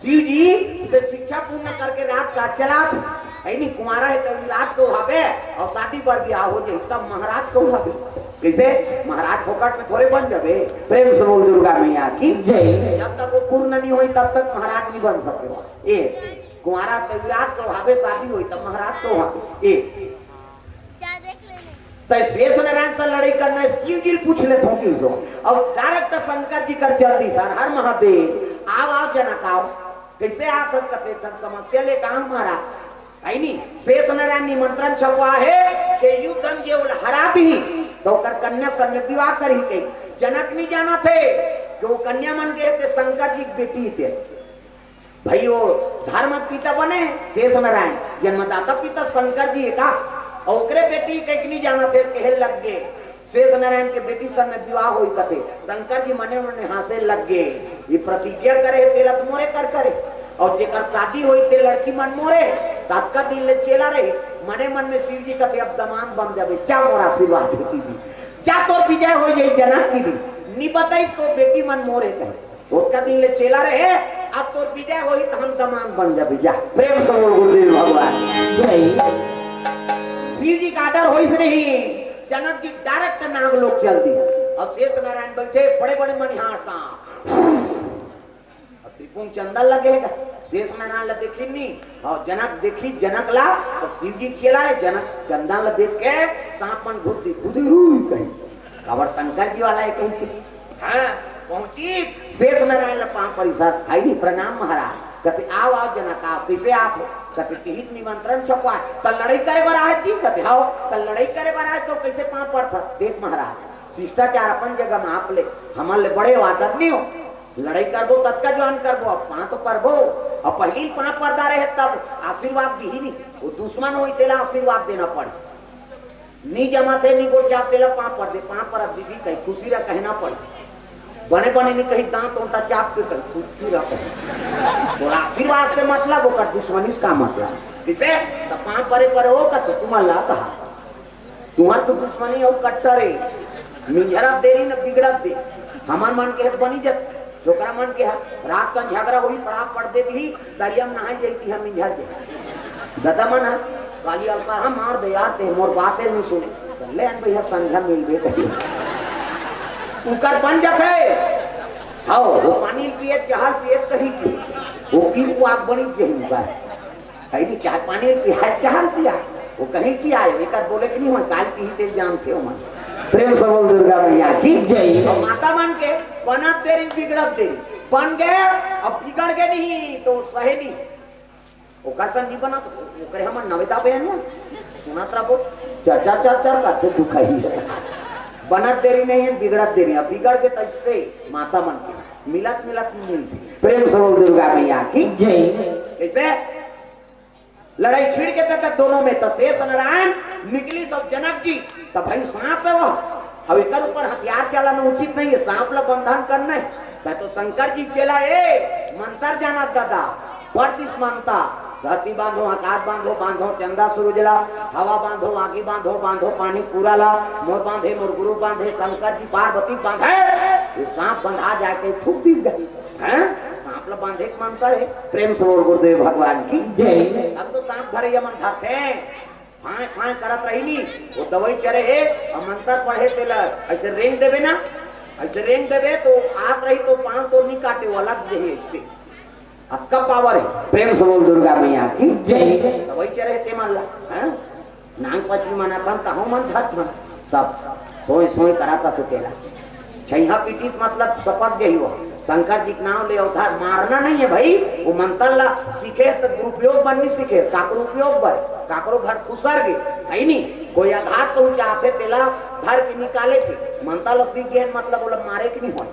शिव जी से शिक्षा पूर्ण करके रात काट चला था। नहीं कुंवारा है तो रात को भावे और शादी पर भी हो जाए तब महाराज को भावे। किसे महाराज फोकट में थोड़े बन जावे। प्रेम से बोल दुर्गा मैया की जय। जब तक वो पूर्ण नहीं हुई तब तक महाराज नहीं बन सके। ए कुंवारा रात को भावे शादी हुई तब महाराज को भावे। ए तो शेष नारायण से लड़ाई करना शिव जी पूछ ले थो कि सो और डायरेक्ट शंकर जी कर जल्दी सर हर महादेव आओ जनक आओ। कैसे आप कथे तक समस्या ले काम मारा आई नहीं शेष नारायण निमंत्रण छपवा है कि युद्धम जे हरा दी तो कर कन्या सन विवाह करी के जनक नहीं जाना थे कि वो कन्या मन गए थे शंकर जी की बेटी थे भाई वो धर्म पिता बने शेष नारायण जन्मदाता पिता शंकर जी का और ओकरे बेटी के नहीं जाना थे कहे लग गए शेष नारायण के बेटी सन में विवाह हुई कथे शंकर जी मने मने हासे लग गए ये प्रतिज्ञा करे तेलत मोरे कर करे और जेकर शादी हुई ते लड़की मन मोरे तत्का दिन ले चेला रहे मने मन में शिव जी कथे अब दमान बन जावे क्या मोरा आशीर्वाद देती दी क्या तो विजय हो जाए जनक की दी नी बताई तो बेटी मन मोरे कहे उसका दिन ले चेला रहे अब तो विजय होई तो हम दमान बन जावे जा। प्रेम से गुरुदेव भगवान शिव जी का आर्डर होइस नहीं जनक जी डायरेक्ट नाग लोग चल दी और शेष नारायण बैठे बड़े बड़े मनिहार सांप त्रिपुण चंदन लगेगा शेष नारायण ला देखी नहीं और जनक देखी जनक ला तो शिव जी चला है जनक चंदन ला देख के सांप मन घुदी घुदी रूई कहीं खबर शंकर जी वाला है कहीं हाँ पहुंची शेष नारायण ला पांव परिसर आई नहीं प्रणाम महाराज कहते आओ आओ जनक आओ कैसे आप हो कहते तिहित निमंत्रण छपवा तो लड़ाई करे बार आए जी कहते आओ तो लड़ाई करे बार आए तो कैसे पांव पड़ता देख महाराज शिष्टाचार अपन जगह में आप ले हमारे बड़े आदत नहीं हो लड़ाई करबो तत्का ज्वान करबो अब पां तो परबो और पहली पां पर्दा रहे तब आशीर्वाद दी ही नहीं वो दुश्मन हो तेला आशीर्वाद देना पड़े नी जमा थे नी गोट जाप तेला पां पर दे पां पर दीदी कहीं खुशी रह कहना पड़े बने बने नहीं कहीं दांत उल्टा चाप के कहीं खुशी रह बोला आशीर्वाद से मतलब वो कर दुश्मनी का मतलब किसे तो पां परे परे हो का तुम्हारा कहा तुम्हार तो दुश्मनी और कट्टर है मिंझरा देरी न बिगड़ दे हमार मन के बनी जाते छोकरा मन के रात का झगड़ा हुई पड़ा पड़ देती ही दरिया में नहाई जाती हम इंझर दे दादा मन काली अलका हम मार दे यार ते मोर बातें नहीं सुने ले अन भैया संध्या मिलबे कही उकर बन जाते हाओ वो पानी पिए चाह पिए कहीं की वो की को आग बनी जही का है नहीं चाह पानी पिया चाह पिया वो कहीं पिया है एकर बोले कि नहीं हो काल पी ते जानते हो मन। प्रेम से बोल दुर्गा मैया की जय। और माता मन के बनत देरी बिगड़त देरी बन गए अब बिगड़ गए नहीं तो सहे नहीं ओकर सन नहीं बना तो ओकरे हमर नवेदा बहन है सुनत रहो चर्चा चर्चा करते दुखाई बनत देरी नहीं है बिगड़त देरी अब बिगड़ के तैसे माता मन के मिलत मिलत नहीं मिलती। प्रेम से बोल दुर्गा मैया की जय। कैसे लड़ाई छिड़ के तक दोनों में तो शेष नारायण निकली सब जनक जी तो भाई सांप है वह अब एक ऊपर हथियार चलाना उचित नहीं है सांप ला बंधन करना है तो शंकर जी चला मंत्र जाना दादा वर्तिस मानता धरती बांधो आकाश बांधो बांधो चंदा सूरजला हवा बांधो आगी बांधो बांधो पानी पूरा ला मोर बांधे मोर गुरु बांधे शंकर जी पार्वती बांधे ये सांप बंधा जाके फूक दिस गई है सांप ला बांधे मंत्र है। प्रेम से बोल गुरुदेव भगवान की जय। अब तो सांप धरे यमन धरते फाय फाय करत रही नी वो दवाई चरे है और मंत्र पढ़े तेला ऐसे रेंग देवे ना ऐसे रेंग देवे तो आत रही तो पांव तो नहीं काटे वो अलग जे ऐसे अक्का पावर है। प्रेम से बोल दुर्गा मैया की जय। दवाई चरे ते मान ला हैं नांग पचमी मना था ताहू मन धत सब सोई सोई कराता तो तेला छैहा पीटीस मतलब सपक गई हो शंकर जी के नाम ले उधार मारना नहीं है भाई वो मंत्र ला सीखे तो दुरुपयोग बन नहीं सीखे काकरो उपयोग बर काकरो घर फुसर गए है नहीं कोई आघात पहुंचाते तेला धर के निकाले के मंत्र ला सीख गए मतलब बोला मारे के नहीं हो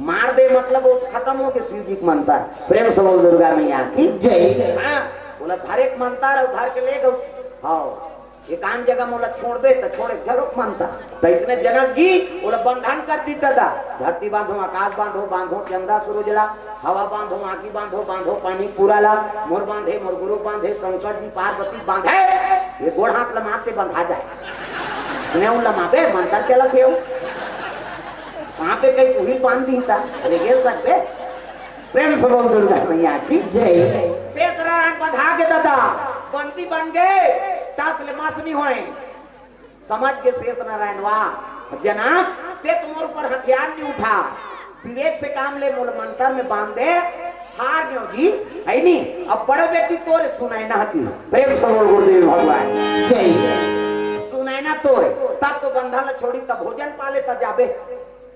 मार दे मतलब वो खत्म हो गए शिव जी के मंत्र। प्रेम से बोल दुर्गा मैया की जय। हाँ बोला धर एक मंत्र उधार के ले गए हाँ एक आम जगह मोला छोड़ दे तो छोड़े जरूर मानता। तो इसने जनक जी बोला बंधन कर दी दादा, धरती बांधो, आकाश बांधो, बांधो चंदा सूरज ला, हवा बांधो, आगी बांधो, बांधो पानी पूरा ला, मोर बांधे, मोर गुरु बांधे, शंकर जी पार्वती बांधे, ये गोड़ हाथ लमाते बंधा जाए। स्नेह लमाबे मंत्र चला थे सांप पे कहीं उही बांध दी था, अरे गिर सकते। प्रेम से बोल दुर्गा मैया की जय। तेसरा बंधा के दादा बंदी बन गए, टासले मास नहीं होए। समझ के शेष नारायण वाह जना ते तुम्हारे ऊपर हथियार नहीं उठा, विवेक से काम ले, मोल मंत्र में बांध दे, हार गयो जी है नहीं। अब बड़े बेटी तोरे सुनाई ना हती। प्रेम से बोल गुरुदेव भगवान जय। सुनाई ना तोरे तब तो बंधन छोड़ी तब भोजन पाले तब जाबे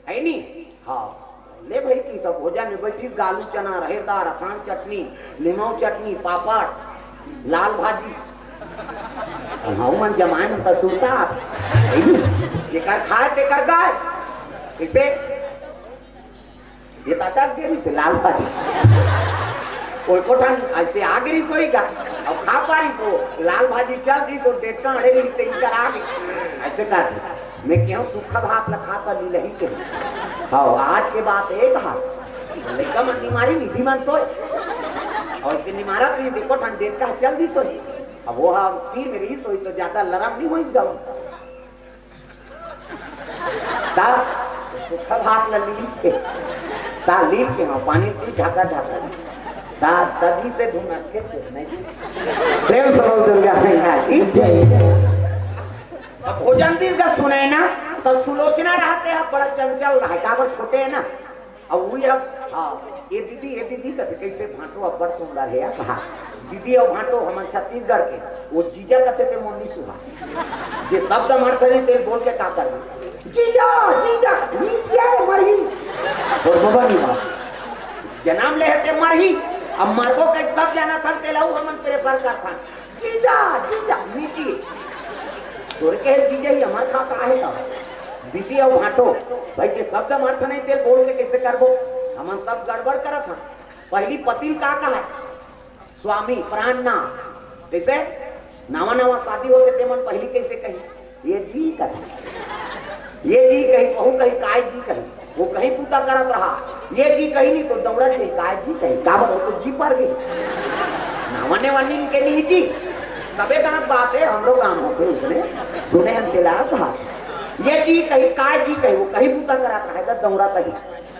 है नहीं। हाँ ले भाई की सब भोजन में बैठी, गालू चना, रहेदार, अखान चटनी, नीमौ चटनी, पापड़, लाल भाजी, मन जमान तो सुनता जेकर खाए तेकर गाय। इसे ये तटक गेरी से लाल भाजी कोई कोठन ऐसे आ गिरी सोईगा, अब खा पारी सो लाल भाजी चल दी सो डेटका अड़े ली ते इकर आ गई ऐसे कर मैं क्यों सूखा भात लखाता ली लही के। हाँ आज के बात एक हाथ लेका मन निमारी निधि मन तो और इसे निमारा तो ये देखो ठंड डेटका चल दी सोई। अब वो हम तीर में रही सोई तो ज्यादा लरम नहीं हो इस गाँव ता सूखा भात ली से ता लीप के हाँ पानी पी ढाका ढाका ता तभी से ढूंढ के नहीं। प्रेम से बोल दुर्गा मैया की जय। अब भोजन दी का सुने ना तो सुलोचना रहते हैं बड़ा चंचल रहा काबर छोटे है ना। अब वही अब हाँ ये दीदी कहते कैसे भाटो अब बड़ सुंदर है कहा दीदी और भाटो हम छत्तीसगढ़ के वो जीजा कहते थे मोनी सुहा जे सब समर्थ नहीं तेल बोल के का कर जीजा जीजा लीजिए मरही और बाबा नहीं बात जनाम ले हते मरही। अब मरबो के सब जाना था तेलाऊ हमन प्रेशर कर था जीजा जीजा लीजिए तोरे के जीजा ही हमार खा का है का दीदी और भाटो भाई जे शब्द अर्थ नहीं तेल बोल के कैसे करबो हमन सब गड़बड़ करत हम। पहली पतिल का है स्वामी प्राण ना कैसे नवा नवा शादी होते थे मन पहली कैसे कही ये जी कही ये जी कही कहूँ कही काय जी कही वो कहीं पूता करत रहा ये जी कही नहीं तो दौड़त गई काय जी कही काबर हो तो जी पर गई नावने वानी के नहीं जी सबे गांव बात है हमरो गांव होते उसने सुने हम दिला कहा ये जी कही काय जी कही वो कहीं पूता करत रहेगा दौड़ा तही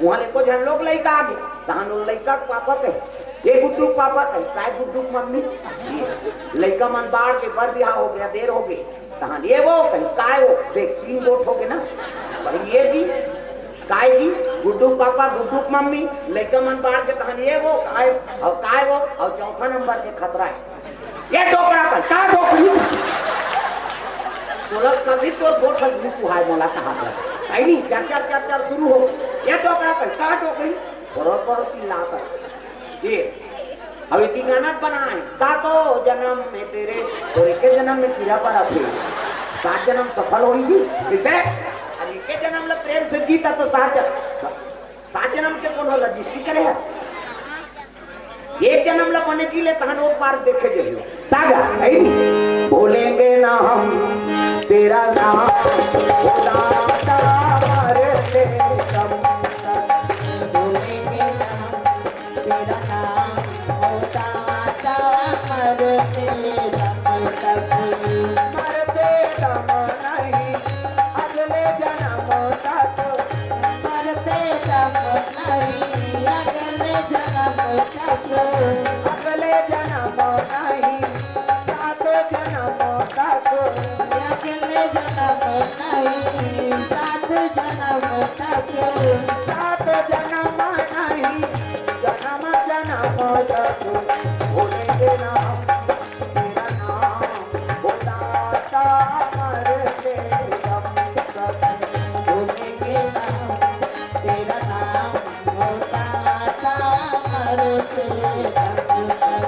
वहां लेको जन लोग लइका आगे तहां लोग लइका पापा कही ये गुड्डू पापा कही काय गुड्डू मम्मी लइका मन बाढ़ के बर बियाह हो गया देर हो गई तहां ये वो कही काय वो देख 3 वोट हो गए ना भाई ये जी काय जी गुड्डू पापा गुड्डू मम्मी लइका मन बाढ़ के तहां ये वो काय वो और चौथा नंबर के खतरा है ये टोकरा का टोकरी बोला कभी तो वोट नहीं सुहाय मोला कहा आई नहीं चर्चा शुरू हो ये टोकरा का टोकरी बरोबर चिल्लाता ये अब इतनी गाना बनाए सातों जन्म में तेरे तो एक जन्म में कीड़ा पड़ा थे 7 जन्म सफल होगी इसे एक जन्म ल प्रेम से जीता तो 7 जन्म के कौन रजिस्ट्री करे है एक जन्म ल बने की ले तहन वो पार देखे जे तागा आई बोलेंगे ना हम तेरा नाम खुदा तारे से कम बोलेंगे ना तेरा नाम खुदा तारे से कम तक मरते दम नहीं अगले जन्म तक मरते दम नहीं अगले जन्म तक अगले जन्म नहीं 7 जन्म तक अगले जन्म नहीं 7 जन्म तक 7 जन्म नहीं जन्म जन्म तक बोलेंगे ना तेरा नाम बताता मरते दम तक बोलेंगे ना तेरा नाम बताता मरते दम तक।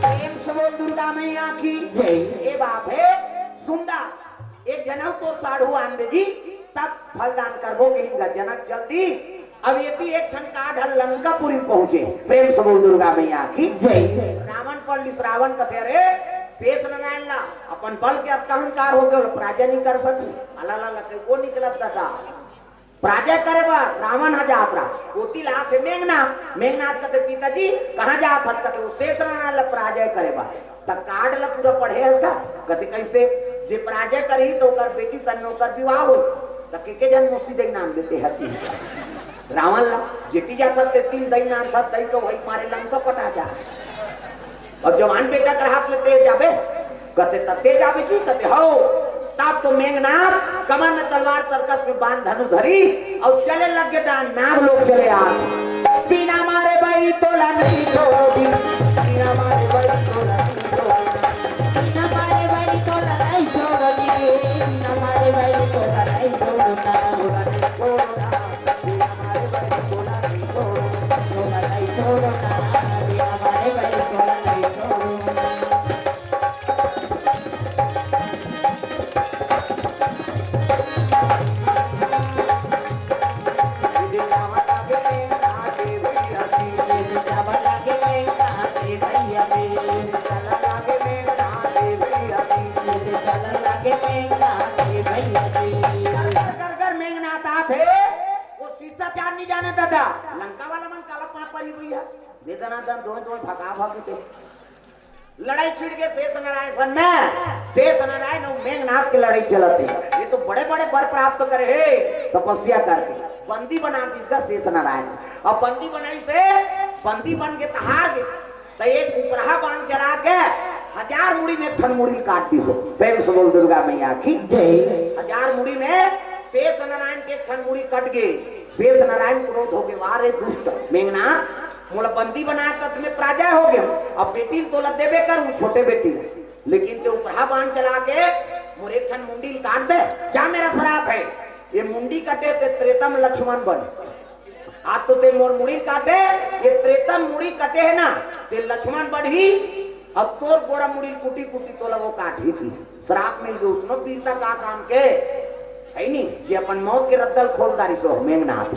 प्रेम से बोल दुर्गा मैया की जय। ये बात है सुंदर एक जनक तो साढ़ू आन दे दी तब फलदान करबो के इनका जनक जल्दी अब ये भी एक ठन काढ़ लंकापुरी पहुंचे। प्रेम से बोल दुर्गा मैया की जय। रावण पर श्रावण कथे रे शेष नारायण ला अपन बल के अहंकार हो गए पराजय नहीं कर सकू अला ला को निकलत दादा पराजय करे बा रावण हा जात रहा ओती लात है मेघनाथ कहते पिताजी कहां जात हत कहते वो शेष नारायण ला पराजय करे बा त कार्ड ला पूरा पढ़े हल्का कहते कैसे जे पराजय करी तो ओकर बेटी सन ओकर विवाह हो त के जन मुसी दे नाम देते हती रावण ला जेती जात ते तीन दई नाम था दई तो वही मारे लंका पटा जा और जवान बेटा कर हाथ में तेज जाबे कहते तब तेज आवे जी कहते हो तब तो मेघनाथ कमर में तलवार तरकस में बांध धनु धरी और चले लगे डान नाग लोग चले आ बिना मारे भाई तोला नहीं छोड़ी बिना मारे भाई तोला नहीं छोड़ी बिना मारे भाई तोला नहीं छोड़ोगी बिना मारे भाई तोला नहीं छोड़ोगा तोला नहीं छोड़ना बिना मारे भाई तोला नहीं छोड़ना तोला नहीं छोड़ोगा बिना मारे भाई तोला नहीं छोड़ोगा जाने दादा लंका वाला मन काला पाप परी भैया दे देना दन दो दो भगा भागते लड़ाई छिड़ के शेष नारायण सन में शेष नारायण और मेघनाथ की लड़ाई चलत थी ये तो बड़े बड़े वर प्राप्त करे है तपस्या करके बंदी बना दी इसका शेष नारायण और बंदी बनाई से बंदी बन के तहार के तो एक उपरहा बाण चला के 1000 मुड़ी में एक ठन मुड़ी काट दी सो प्रेम से बोल दुर्गा मैया की जय 1000 मुड़ी में शेष नारायण के ठन मुड़ी कट गए शेष नारायण क्रोध हो गए वारे दुष्ट मेघनाथ मोला बंदी बनाया तत् में पराजय हो गया अब बेटी तो लग देबे करूं छोटे बेटी लेकिन ते उपरहा बाण चला के मोर एक ठन मुंडी काट दे क्या मेरा खराब है ये मुंडी कटे ते त्रेतम लक्ष्मण बन आज तो ते मोर मुड़ी काटे ये त्रेतम मुड़ी कटे है ना ते लक्ष्मण बढ़ी अब तोर गोरा मुड़ी कुटी कुटी तो लगो काट ही थी श्राप में जो उसमें पीरता का काम के है नहीं जे अपन मौत के रद्दल खोलदारी सो मेघनाथ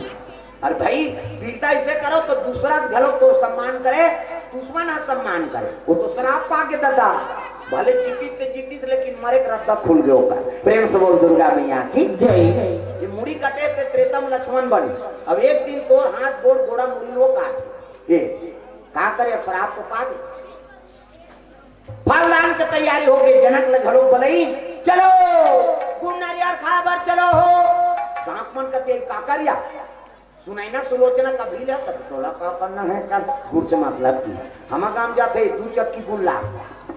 और भाई पीरता इसे करो तो दूसरा झलो तो सम्मान करे दुश्मन हा सम्मान करे वो तो श्राप पा के दादा भले जीती लेकिन मरे के रद्दा खुल गयो का प्रेम से बोल दुर्गा मैया की जय ये मुड़ी कटे ते त्रेतम लक्ष्मण बन अब एक दिन तोर हाथ गोड़ गोड़ा मुड़ी वो काट ये का करे अब श्राप तो पा गए फलदान की तैयारी हो गई जनक ने झलो बलई चलो गुण नारियल खाबर चलो हो गांव मन कते का करिया सुनाई ना सुलोचना कभी ले कते तोला का करना है चल गुड़ से मतलब की हम काम जाते 2 चक्की गुड़ ला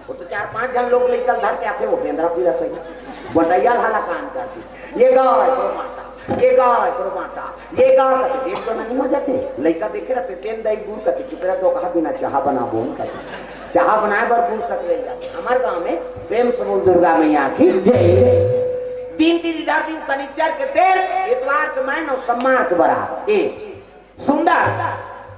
वो तो 4-5 जन लोग लेकर धर के आते वो बेंद्रा पीला सही बटैया हला काम करती ये गाय करो माता ये गाय करो माता ये गाय कते देख तो नहीं हो जाते लइका देखे रहते तेल दही गुड़ कते चुपरा तो कहा बिना चाह बना बोन कते चाह बनाए पर पूछ सकले हमारे गांव में प्रेम से बोल दुर्गा मैया की जय 3 दिन शनिचर के तेल इतवार के मैन और सम्मान के बराबर ए सुंदर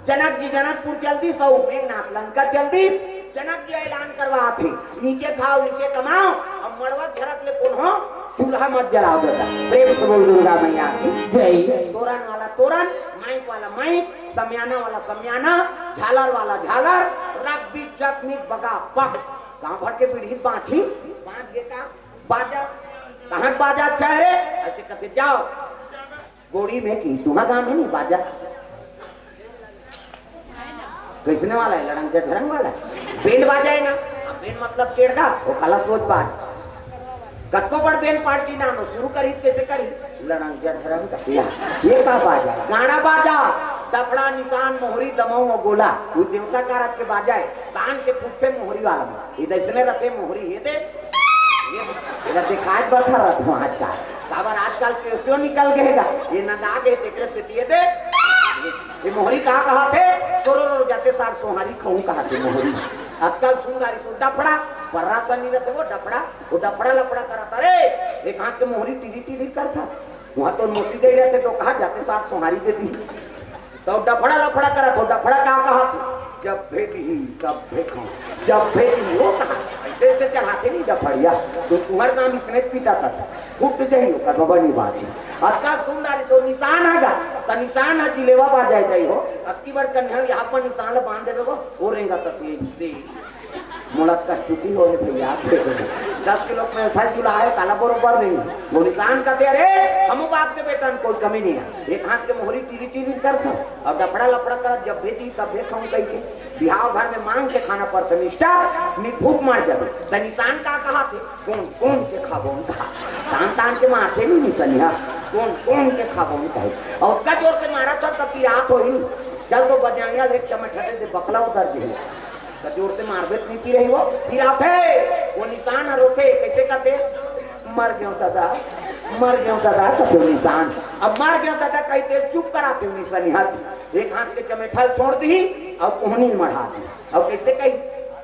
जनक जी जनकपुर चलती सौ मेघनाथ लंका चलती जनक जी ऐलान करवा थे नीचे खाओ नीचे कमाओ और मरवा झरक ले कौन हो चूल्हा मत जलाओ देता प्रेम से बोल दुर्गा मैया की जय तोरण वाला तोरण माइक वाला माइक समियाना वाला समियाना झालर वाला झालर रग बीच जग मीट बगा पग गांव भर के पीढ़ी बांची बांध के का बाजा कहां बाजा चेहरे ऐसे कहते जाओ गोड़ी में की तुम्हारा गांव में नहीं बाजा कैसने वाला है लड़ंग के धरंग वाला है बैंड बाजा है ना बैंड मतलब केड़गा वो काला सोच बाज कतको पर बैंड पार्टी ना नो शुरू करी कैसे करी लड़ंग के धरंग का ये का बाजा गाना बाजा दफड़ा निशान मोहरी दमाऊ और गोला वो देवता का रथ के बाजा है कान के फुटते मोहरी वाला में इधर इसने रथे मोहरी ये दे ये दिखाए बैठा रथ आज का काबर आजकल कैसे निकल गएगा ये नदा के तेकरे से दिए दे ये मोहरी कहा थे सोरो जाते सार सोहारी खाऊं कहा थे मोहरी अक्कल सुंगारी सो डफड़ा पर्रा सा नहीं रहते वो डफड़ा लफड़ा करता रे एक हाथ के मोहरी टीरी करता वहां तो मोसी दे रहते तो कहा जाते सार सोहारी दे दी तो डफड़ा लफड़ा करा तो डफड़ा कहा थे जब भेदी तब भेखो, जब भेदी वो कहा ऐसे ऐसे चढ़ाते नहीं जब बढ़िया तो तुम्हार काम इसमें पीटा था फुट जाइए कर बाबा नहीं बात है अक्का सुंदर सो निशान आगा त निशान है जिलेवा बा जाए जाई हो अक्की बार कन्या यहाँ पर निशान ला बांध देबे वो ओरेंगा त तेज मुड़क का स्टूटी हो भैया 10 किलो में फल चूल्हा है काला बरोबर नहीं वो निशान का दे रे हम बाप के बेटा कोई कमी नहीं है एक हाथ के मोहरी टीवी टीवी कर था और डपड़ा लपड़ा कर जब बेटी तब देखा कहीं के बिहाव घर में मांग के खाना पड़ता मिस्टर नी भूख मार जाबे त निशान का कहा थे कौन कौन के खाबो उनका तान तान के मारते नहीं निशानिया कौन कौन के खाबो उनका और उसका जोर से मारा था तब रात हो ही चल तो बजानिया लेक चमटटे से बकला उतर दे जोर से मारबेत नहीं पी रही वो फिर आते वो निशान रोके कैसे करते मर गयो दादा कहते निशान अब मर गयो दादा कहते चुप कराते निशानी हाथ एक हाथ के चमेठल छोड़ दी और कोहनी मढ़ा दी अब कैसे कही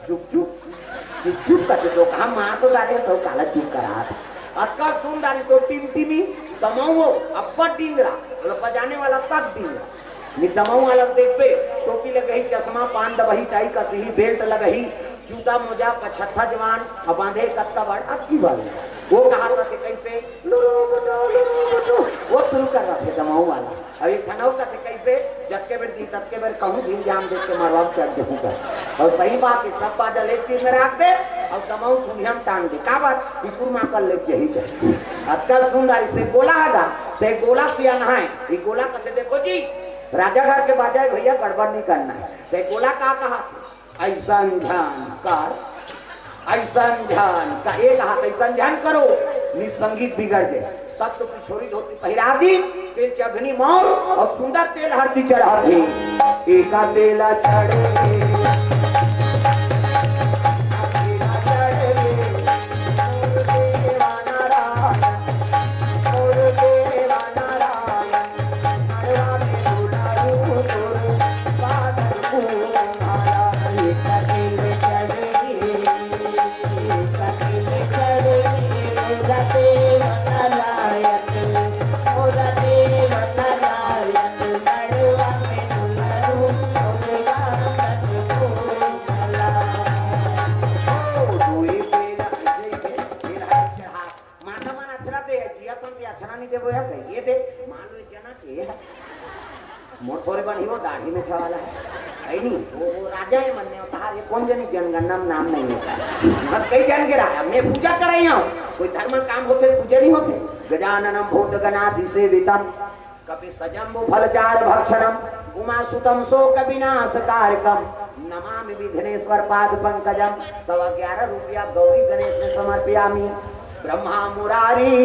चुप चुप चुप चुप करते तो कहा मार तो लागे तो काला चुप करा अक्का सुंदर सो टिमटिमी दमाओ अब्बा डिंगरा बजाने वाला तक डिंगरा दमाऊ अलग देख पे टोपी लगही चश्मा पान दबही टाई का सही बेल्ट लगही जूता मोजा पछत्ता जवान अब बांधे कत्ता बड़ अक्की वाले वो कहा करते कैसे वो शुरू कर रहा थे दमाऊ वाला अब एक ठनाऊ करते कैसे जब के बेर दी तब के बेर कहूँ झील जाम देख के मरवा चढ़ जाऊंगा और सही बात है सब बादल एक तीर में रख दे और दमाऊ चुनिया में टांग दे का बात पिकुर माँ कर ले यही जाए अक्कल सुंदर इसे गोला आगा तो गोला सिया नहाए ये गोला कहते देखो जी राजा घर के बाजाए भैया गड़बड़ नहीं करना है तो गोला का कहा ऐसा ध्यान कर ऐसा ध्यान का एक हाथ ऐसा ध्यान करो निसंगीत बिगड़ गए तब तो पिछोरी धोती पहिरा दी तेल चघनी मोर और सुंदर तेल हल्दी चढ़ा दी एका तेला चढ़े मोर थोड़े बन ही वो दाढ़ी में छवाला है नहीं वो राजा है मन में उतार ये कौन जनी जनगणना में नाम नहीं लेता हम कई जन के राजा मैं पूजा कर रही हूँ कोई धर्म काम होते पूजा नहीं होते गजाननम भूतगणाधि सेवितम कपि सजम्बु फलचार भक्षणम उमासुतम शोक विनाश कारकम नमामि विघ्नेश्वर पाद पंकजम 11.25 रुपया गौरी गणेश ने समर्पयामि ब्रह्मा मुरारी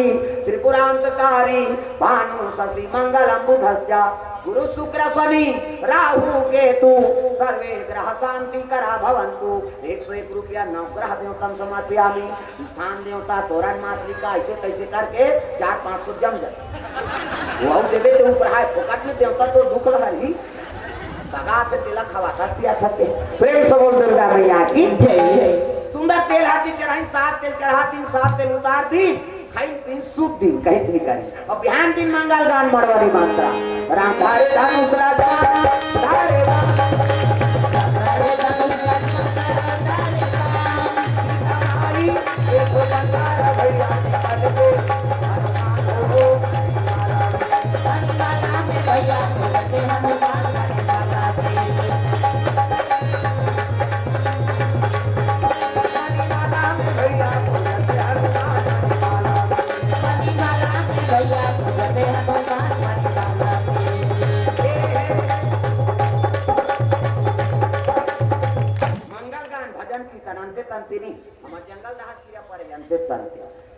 त्रिपुरांतकारी भानु शशि मंगलम बुधस्य गुरु शुक्र शनि राहु केतु सर्वे ग्रह शांति करा भवंतु 101 रुपया नवग्रह देवतम समर्पयामि स्थान देवता तोरण मातृका ऐसे तैसे करके 400-500 जम जाए वो देवे तो ऊपर है फोकट में देवता तो दुख रहा ही सगा से तिलक खवा था पिया था प्रेम से बोल दुर्गा मैया की जय सुंदर तेल हाथी चढ़ाई 7 तेल चढ़ा 7 तेल उतार दी खाई पिन शुभ दिन कहीं नहीं करी और बिहान दिन मंगल गान मरवारी मात्रा राम धारे धनुष राजा धारे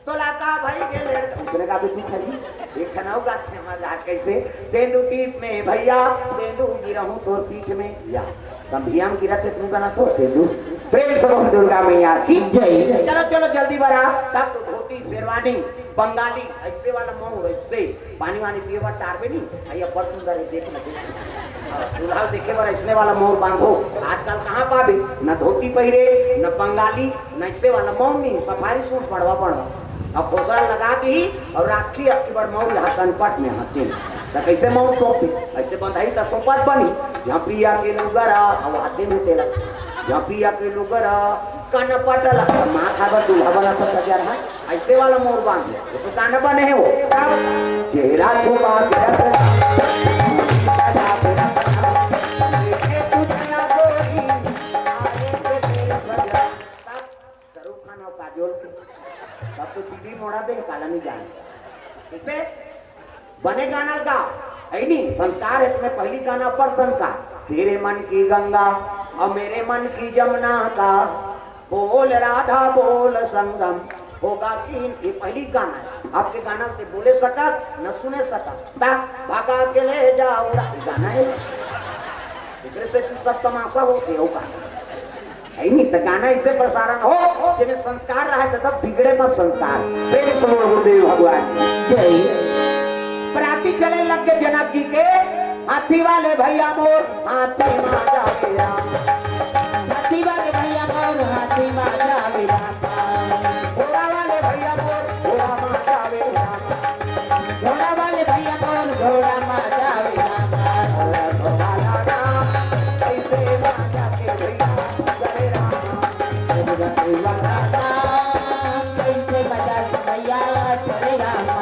तो लाका भाई के लड़का उसने कहा तू खाली एक ठनाऊ गाते हमारा कैसे तेंदु टीप में भैया तेंदु गिरहूं तोर पीठ में या तब भियाम गिरा चटनी बना तो तेंदु प्रेम से बोल दुर्गा मैया की जय चलो चलो जल्दी बड़ा तब तो धोती शेरवानी बंगाली ऐसे वाला मोह ऐसे पानी वानी पिए बार टारबे नहीं आइए बड़ सुंदर है देख ना दुल्हा देखे बार ऐसे वाला मोर बांधो आजकल कहाँ पाबे न धोती पहिरे न बंगाली न ऐसे वाला मोह नहीं सफारी सूट पड़वा अब घोसला लगा दी और राखी अब की बार मऊ यहाँ संपट में हाथी तो कैसे मौत सौंपी ऐसे बंधाई तो सौंपत बनी झपिया के लुगरा अब हाथे में तेला झपिया के लुगरा कान पटल माँ खाबर दूल्हा बना था सजा रहा ऐसे वाला मोर बांध लिया वो तो कान बने है वो चेहरा छुपा के काजोल के तब तो टीवी मोड़ा दे काला नहीं जाने कैसे बने गाना का है नहीं संस्कार है तुम्हें पहली गाना पर संस्कार तेरे मन की गंगा और मेरे मन की जमुना का बोल राधा बोल संगम होगा कि ये पहली गाना है आपके गाना से बोले सका न सुने सका ता भागा के ले जाओ गाना है से सब तमाशा होते हो गाना है नहीं तो गाना इसे प्रसारण हो जिन्हें संस्कार रहा है तब बिगड़े मत संस्कार प्रेम से गुरुदेव भगवान जय बराती चले लग के जनक जी के हाथी वाले भैया मोर हाथी माता मेरा हाथी वाले भैया मोर हाथी माता मेरा घोड़ा वाले भैया मोर घोड़ा माता मेरा घोड़ा वाले भैया मोर घोड़ा माता मेरा ऐसे माता के भैया जय राम कैसे बजा भैया चले रामा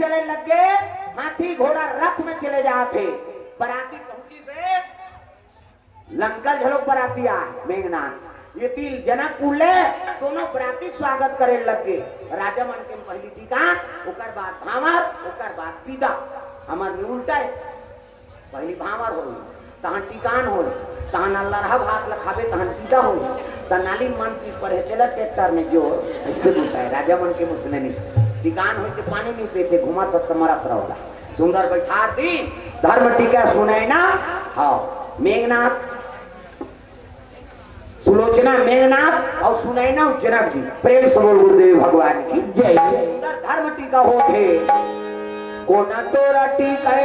चले लग गए हाथी घोड़ा रथ में चले जाते बराती पहुंची से लंका झलोक बराती आए मेघनाथ ये तिल जनक कुले दोनों बराती स्वागत करे लग गए राजा मन के पहली टीका ओकर बाद भावर ओकर बाद पीदा हमार में उल्टा है पहली भावर हो तहां टीकान हो तहां लरहा भात लखाबे तहां पीदा हो तनाली मन की परे तेला ट्रैक्टर में जो ऐसे बोलता है राजा मन के मुसने नहीं टिकान हो के पानी नहीं पीते घुमा तब तो मरत रहोगा सुंदर बैठार दी धर्म टीका सुनाए ना हाँ मेघनाथ सुलोचना मेघनाथ और सुनाए ना जनक जी प्रेम से बोल गुरुदेव भगवान की जय सुंदर धर्म टीका होते कोना तोरा टीका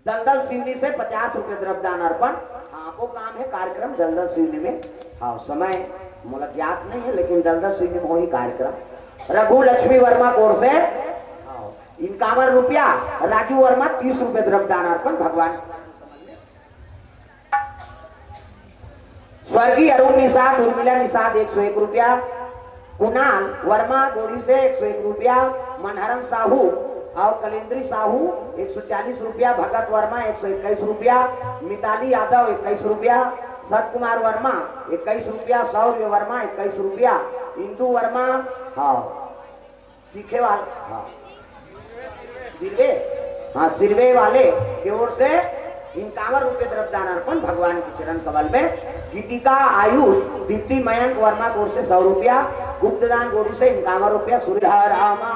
दलदल शिवनी से 50 रुपए द्रव्यदान अर्पण हाँ वो काम है कार्यक्रम दलदल शिवनी में हाँ समय मुझे ज्ञात नहीं है लेकिन दलदल शिवनी में वही कार्यक्रम रघु लक्ष्मी वर्मा कोर से 51 रुपया राजू वर्मा 30 रुपए द्रव्यदान अर्पण भगवान स्वर्गीय अरुण निषाद उर्मिला निषाद 101 रुपया कुणाल वर्मा गोरी से 101 रुपया मनहरन साहू और कलेंद्री साहू 140 रुपया भगत वर्मा 121 रुपया मिताली यादव 21 रुपया सत कुमार वर्मा 21 रुपया सौर्य वर्मा 21 रुपया इंदू वर्मा हाँ सीखे वाले हाँ सिरवे वाले की ओर से 51 रुपये द्रव्यदान अर्पण भगवान के चरण कमल में गीतिका आयुष दीप्ति मयंक वर्मा की ओर से 100 रुपया गुप्तदान गोरी से 51 रुपया सूर्य रामा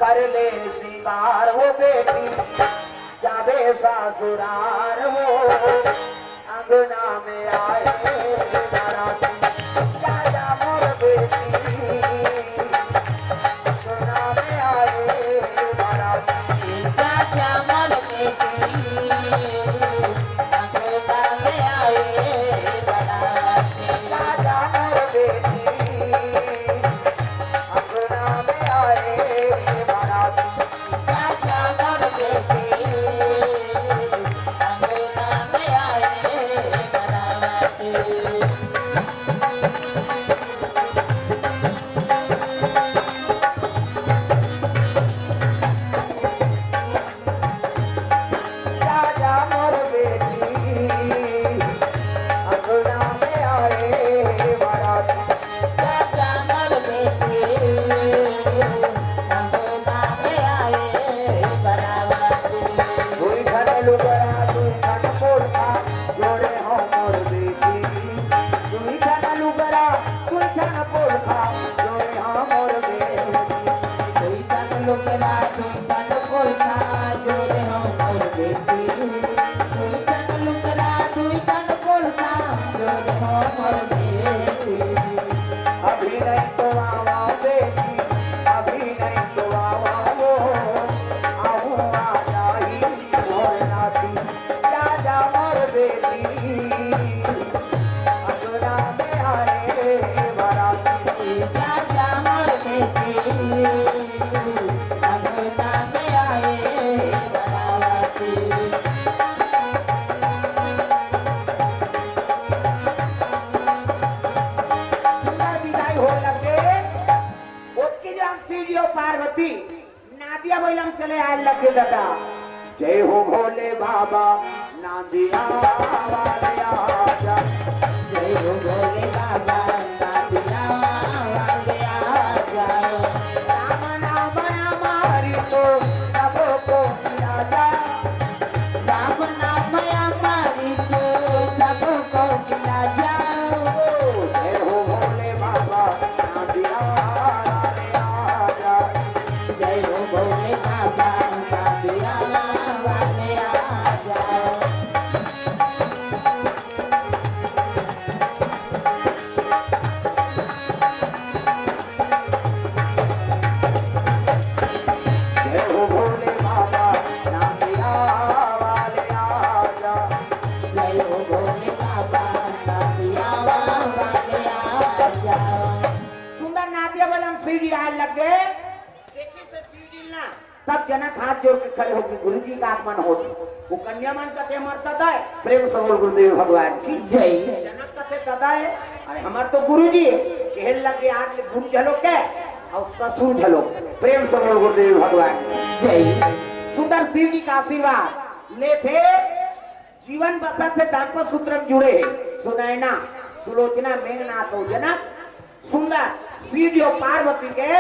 कर ले शिकार हो बेटी जाबे ससुरार हो अंगना में आए बाराती जा मोर बेटी अंगना में आए बाराती जा मोर बेटी अंगना में आए बाराती जा मोर बेटी अंगना में आए बाराती जा मोर बेटी अंगना में आए बाराती जा मोर बेटी अंगना में आए बाराती जा मोर बेटी अंगना में आए बाराती दुई घन लुगड़ा दुई घन पोरखा जोड़े हो मोर बेटी दुई घन लुगड़ा दुई घन पोरखा जोड़े हो मोर बेटी कोई तन लुकड़ा कोई तन कोलखा जोड़े हो मोर बेटी कोई तन लुकड़ा कोई तन कोलखा जोड़े हो मोर बेटी अभी नहीं तो आवा बेटी अभी नहीं तो आवा वो आहू आ जाई मोर नाती जा मोर बेटी अंगना में आए बाराती जा मोर बेटी अंगना में आए बाराती सुंदर विदाई हो लगे उसकी जो हम सीढ़ियों पार्वती नादिया बोलम चले आए लगे दादा जय हो भोले बाबा नादिया वाले आजा जय हो भोले बाबा नादिया वाले आजा राम नाम हमारी तो सबको राजा राम नाम हमारी तो सबको मिला जाओ जय हो भोले बाबा नादिया वाले आजा जय हो भोले बाबा नादिया वाले आजा जय हो भोले बाबा नादिया वाले आजा जय हो भोले बाबा नादिया वाले आजा सुंदर नादिया वाला हम सीढ़ी आए लग गए देखी से सीढ़ी ना तब जनक हाथ जोड़ के खड़े होगी गुरु जी का आगमन होती वो कन्या मन कते मरता है प्रेम से बोल गुरुदेव भगवान की जय जनक कते दादा है अरे हमार तो गुरु जी कहल लगे आज गुरु झलो के और ससुर झलो प्रेम से बोल गुरुदेव भगवान जय सुंदर शिव जी का आशीर्वाद ले थे जीवन बसा थे दाम्पत्य सूत्र में जुड़े है सुनैना सुलोचना मेघनाथ तो जनक सुंदर शिव जी और पार्वती के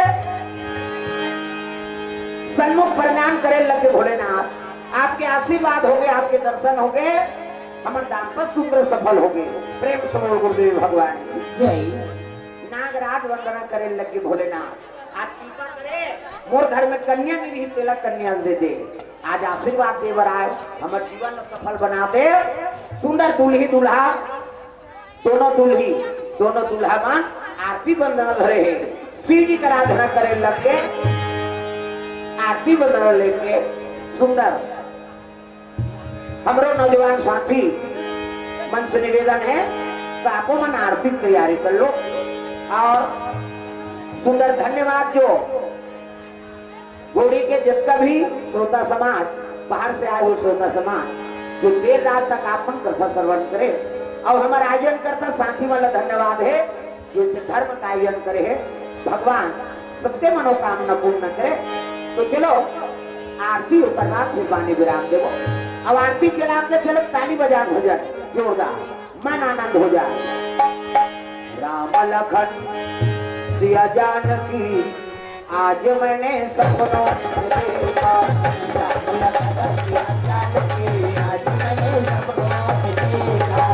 सन्मुख प्रणाम करे लगे भोलेनाथ आपके आशीर्वाद हो गए आपके दर्शन हो गए हमारे दाम्पत्य सूत्र सफल हो गए प्रेम से बोल गुरुदेव भगवान जय नागराज वंदना करे लगे भोलेनाथ आज कृपा करे मोर घर में कन्या नहीं तेला कन्या दे दे आज आशीर्वाद दे आए हमारे जीवन सफल बना दे सुंदर दुल्ही दुल्हा दोनों दुल्हा मान आरती वंदना धरे है शिव जी का आराधना करे लगे आरती वंदना लेके सुंदर हमरो नौजवान साथी मन से निवेदन है तो आपको मन आरती तैयारी कर लो और सुंदर धन्यवाद जो गोड़ी के जितना भी श्रोता समाज बाहर से आए हुए श्रोता समाज जो देर रात तक आपन कथा श्रवण करे और हमारा आयोजन करता साथी वाला धन्यवाद है जो इसे धर्म का आयोजन करे है भगवान सबके मनोकामना पूर्ण करे तो चलो आरती ऊपर रात फिर बानी विराम देवो अब आरती चला के चलो ताली बजा भजन जोरदार मन आनंद हो जाए राम लखन सिया जानकी आज मैंने सपनों में देखा राम लखन सिया जानकी आज मैंने सपनों में देखा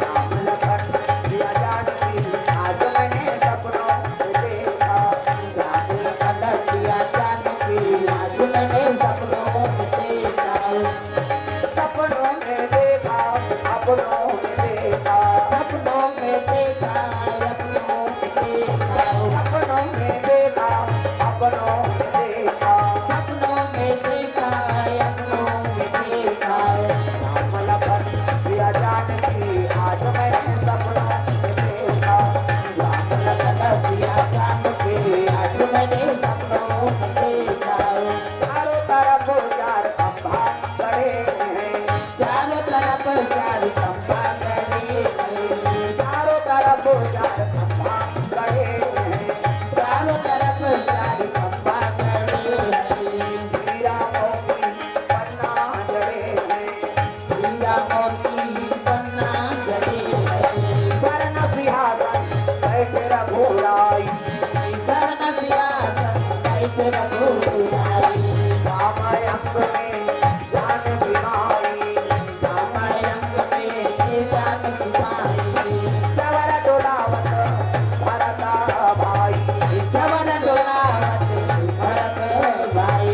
राम लखन सिया जानकी आज मैंने सपनों में देखा राम लखन सिया जानकी आज मैंने सपनों में देखा सपनों में देखा अपनों में देखा सपनों में देखा अपनों में देखा अपनों में देखा अपनों में देखा सपनों में देखा अपनों में देखा राम लखन सिया जानकी आज मैंने सपनों में देखा राम लखन सिया जानकी आज मैंने सपनों में देखा चारों तरफ चार खंभा खड़े हैं चारों तरफ चार खंभा खड़े हैं चारों तरफ चार खंभा खड़े हैं चारों तरफ चार खंभा खड़े हैं हीरा मोती पन्ना जड़े हैं हीरा मोती पन्ना जड़े हैं स्वर्ण सिंहासन बैठे रघुराई शरण सिंहासन कैसे रघुराई राम अंग में जान बिमाई रामायण में जान सिपाही चवर डोलावत भरता भाई चवन डोलावत भरत भाई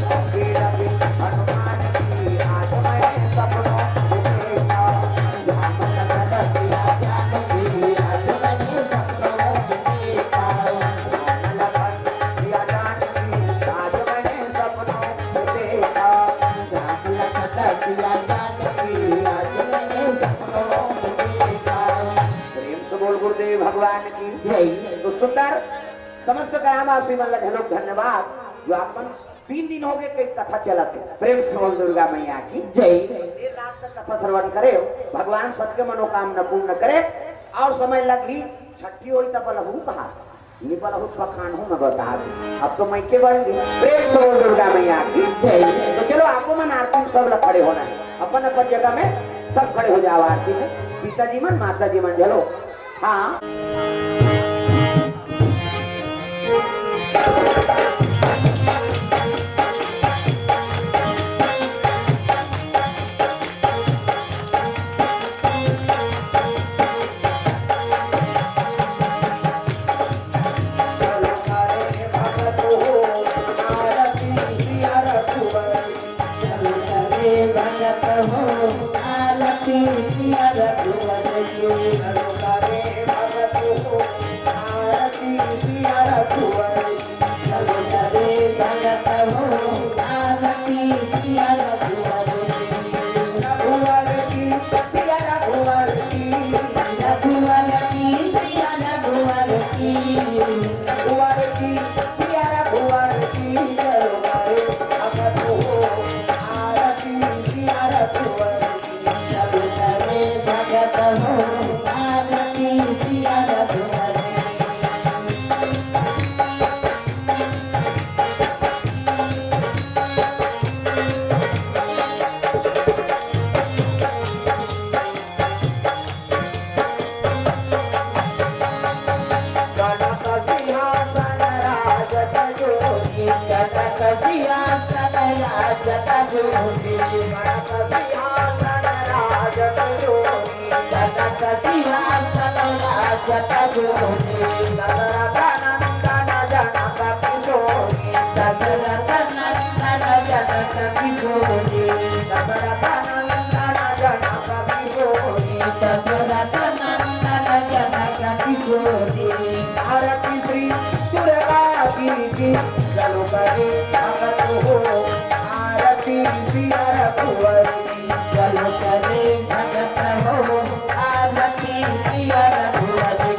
लंबी लंबी हनुमान की आज मैंने सपनों में देखा राम लखन सिया जानकी आज मैंने सपनों में देखा राम लखन सिया जानकी आज मैंने सपनों में देखा राम लखन सिया जानकी आज मैंने सपनों में देखा प्रेम से बोल गुरुदेव भगवान की जय तो सुंदर समस्त ग्रामवासी मन लोग धन्यवाद जो आपन 3 दिन हो गए कई कथा चला थे प्रेम से बोल दुर्गा मैया की जय देर रात तक कथा श्रवण करे भगवान सबके मनोकामना पूर्ण करे और समय लगी छठी हुई तब लहू कहा निपलहू पखान हूँ मैं बता दूं अब तो मैं के बढ़ गई प्रेम से बोल दुर्गा मैया की जय तो चलो आपको मन आरती में सब लोग खड़े होना है अपन अपन जगह में सब खड़े हो जाओ आरती में पिताजी मन माता जी मन चलो हाँ की जगत जोनी दशरथ नंदन जनक किशोरी दशरथ नंदन जनक किशोरी दशरथ नंदन जनक किशोरी दशरथ नंदन जनक किशोरी भारती श्री दुर्गा की चलो करे भगत हो आरती श्री रघुवरी चलो करे भगत हो आरती श्री रघुवरी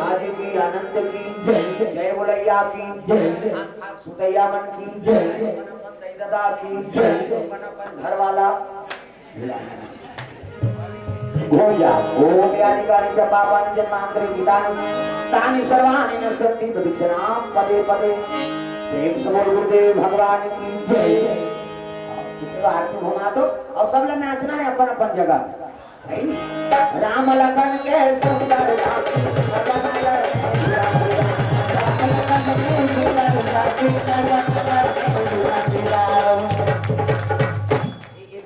आदि की आनंद की जय बोलैया की सुतैया मन की दादा की घर वाला भोजा ओम यानी गानी च पापानि जन्मांतरे गीतानि तानि सर्वाणि नश्यन्ति प्रदक्षिणां पदे पदे प्रेम से बोल गुरुदेव भगवान की जय। आरती घुमा दो और सब लोग नाचना है अपन अपन जगह। राम लखन के सुंदर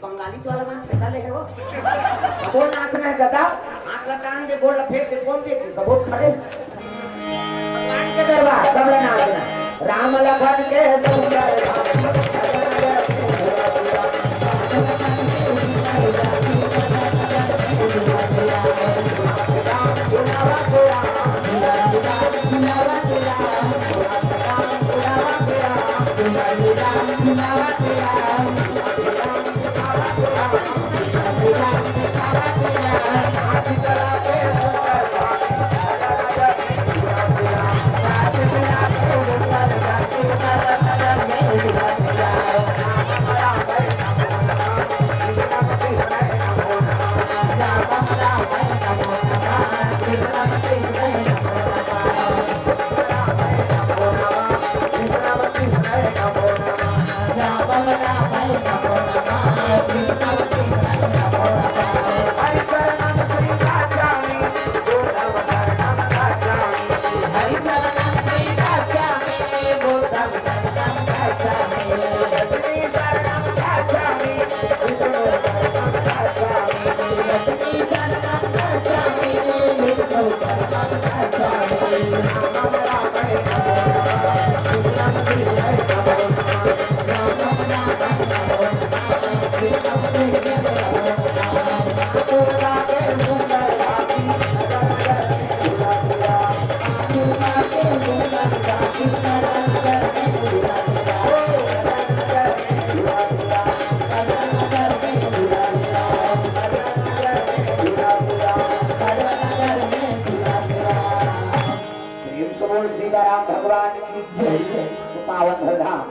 बंगाली वाला गाना फेंका ले वो सबो नाचना है गदा हाथ लटान के गोल फेंक के कौन देख सबो खड़े भगवान के दरबार सब लोग नाचना। राम लखन के सुंदर भगवान की जय। पावन है धाम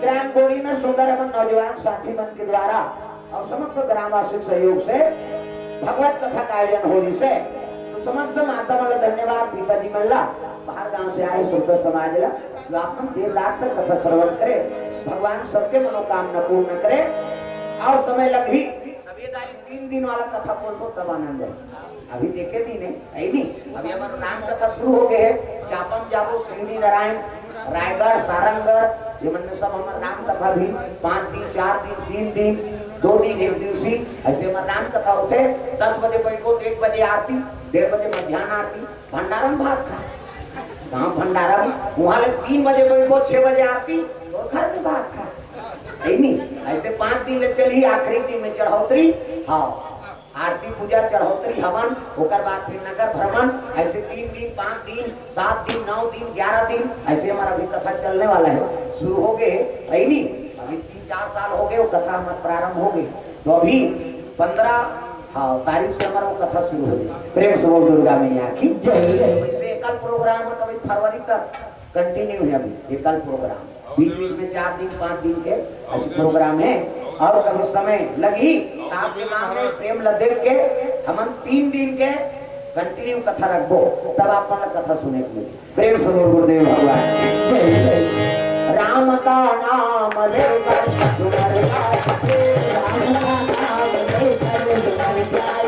ग्राम गोरी में सुंदर एवं नौजवान साथी मन के द्वारा और समस्त ग्रामवासी सहयोग से भगवत कथा का आयोजन होने से तो समस्त माता वाला धन्यवाद पिताजी मल्ला बाहर गांव से आए सुंदर समाज ला जो आप हम देर रात तक कथा श्रवण करे भगवान सबके मनोकामना पूर्ण करे और समय लगी अभी 3 दिन वाला कथा बोल तब आनंद है अभी देखे दिन है नहीं अभी हमारा राम कथा शुरू हो गए है चापम जाबो श्री नारायण रायगढ़ सारंगगढ़ ये मन में सब हमारा राम कथा भी 5 दिन 4 दिन 3 दिन 2 दिन 1 दिवसी ऐसे हमारा राम कथा होते 10 बजे बैठो 1 बजे आरती 1:30 बजे मध्याह्न आरती भंडारण भात खा कहाँ भंडारा वहाँ ले 3 बजे बैठो 6 बजे आरती और घर में भात खा नहीं ऐसे 5 दिन ले चली आखिरी दिन में चढ़ौतरी हाँ आरती पूजा चढ़ौतरी हवन होकर बाद फिर नगर भ्रमण ऐसे 3 दिन 5 दिन 7 दिन 9 दिन 11 दिन ऐसे हमारा अभी कथा चलने वाला है शुरू हो गए नहीं अभी 3-4 साल हो गए वो कथा हमारा प्रारंभ हो गई तो अभी 15 हाँ तारीख से हमारा वो कथा शुरू हो गई प्रेम से बोल दुर्गा मैया की जय। वैसे एकल प्रोग्राम है कभी फरवरी तक कंटिन्यू है अभी एकल प्रोग्राम बीच में 4 दिन 5 दिन के ऐसे प्रोग्राम है और कभी समय लगी आपके नाम में प्रेम लदेव के हम 3 दिन के कंटिन्यू कथा रखबो तब आप मन कथा सुने को मिले प्रेम से बोल गुरुदेव भगवान राम का नाम लेकर सुमर गाए राम का नाम लेकर सुमर गाए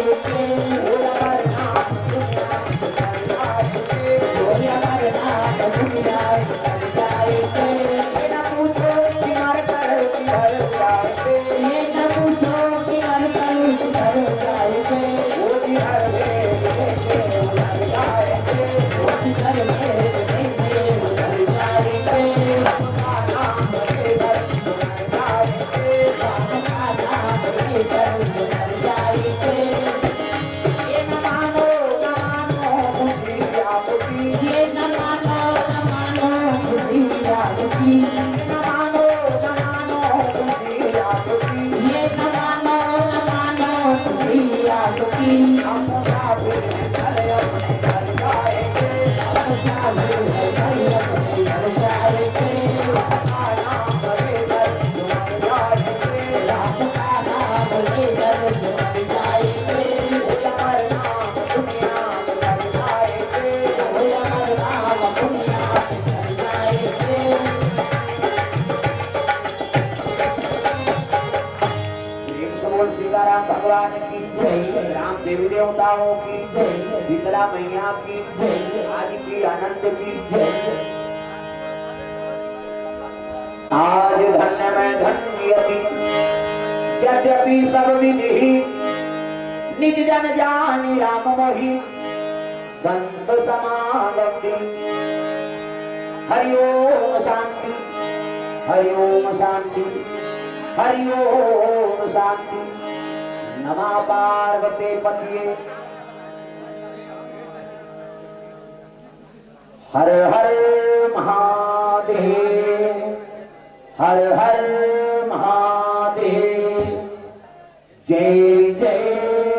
भगवान की जय राम देवी देवताओं की जय शीतला मैया की जय आदि की आनंद की जय। आज धन्य में धन्यति यद्यपि सब विधि निज जन जानी राम मोहि संत समागति हरि ओम शांति हरि ओम शांति हरि ओम शांति नमः पार्वती पतिये हर हर महादेव हर हर महादेव जय जय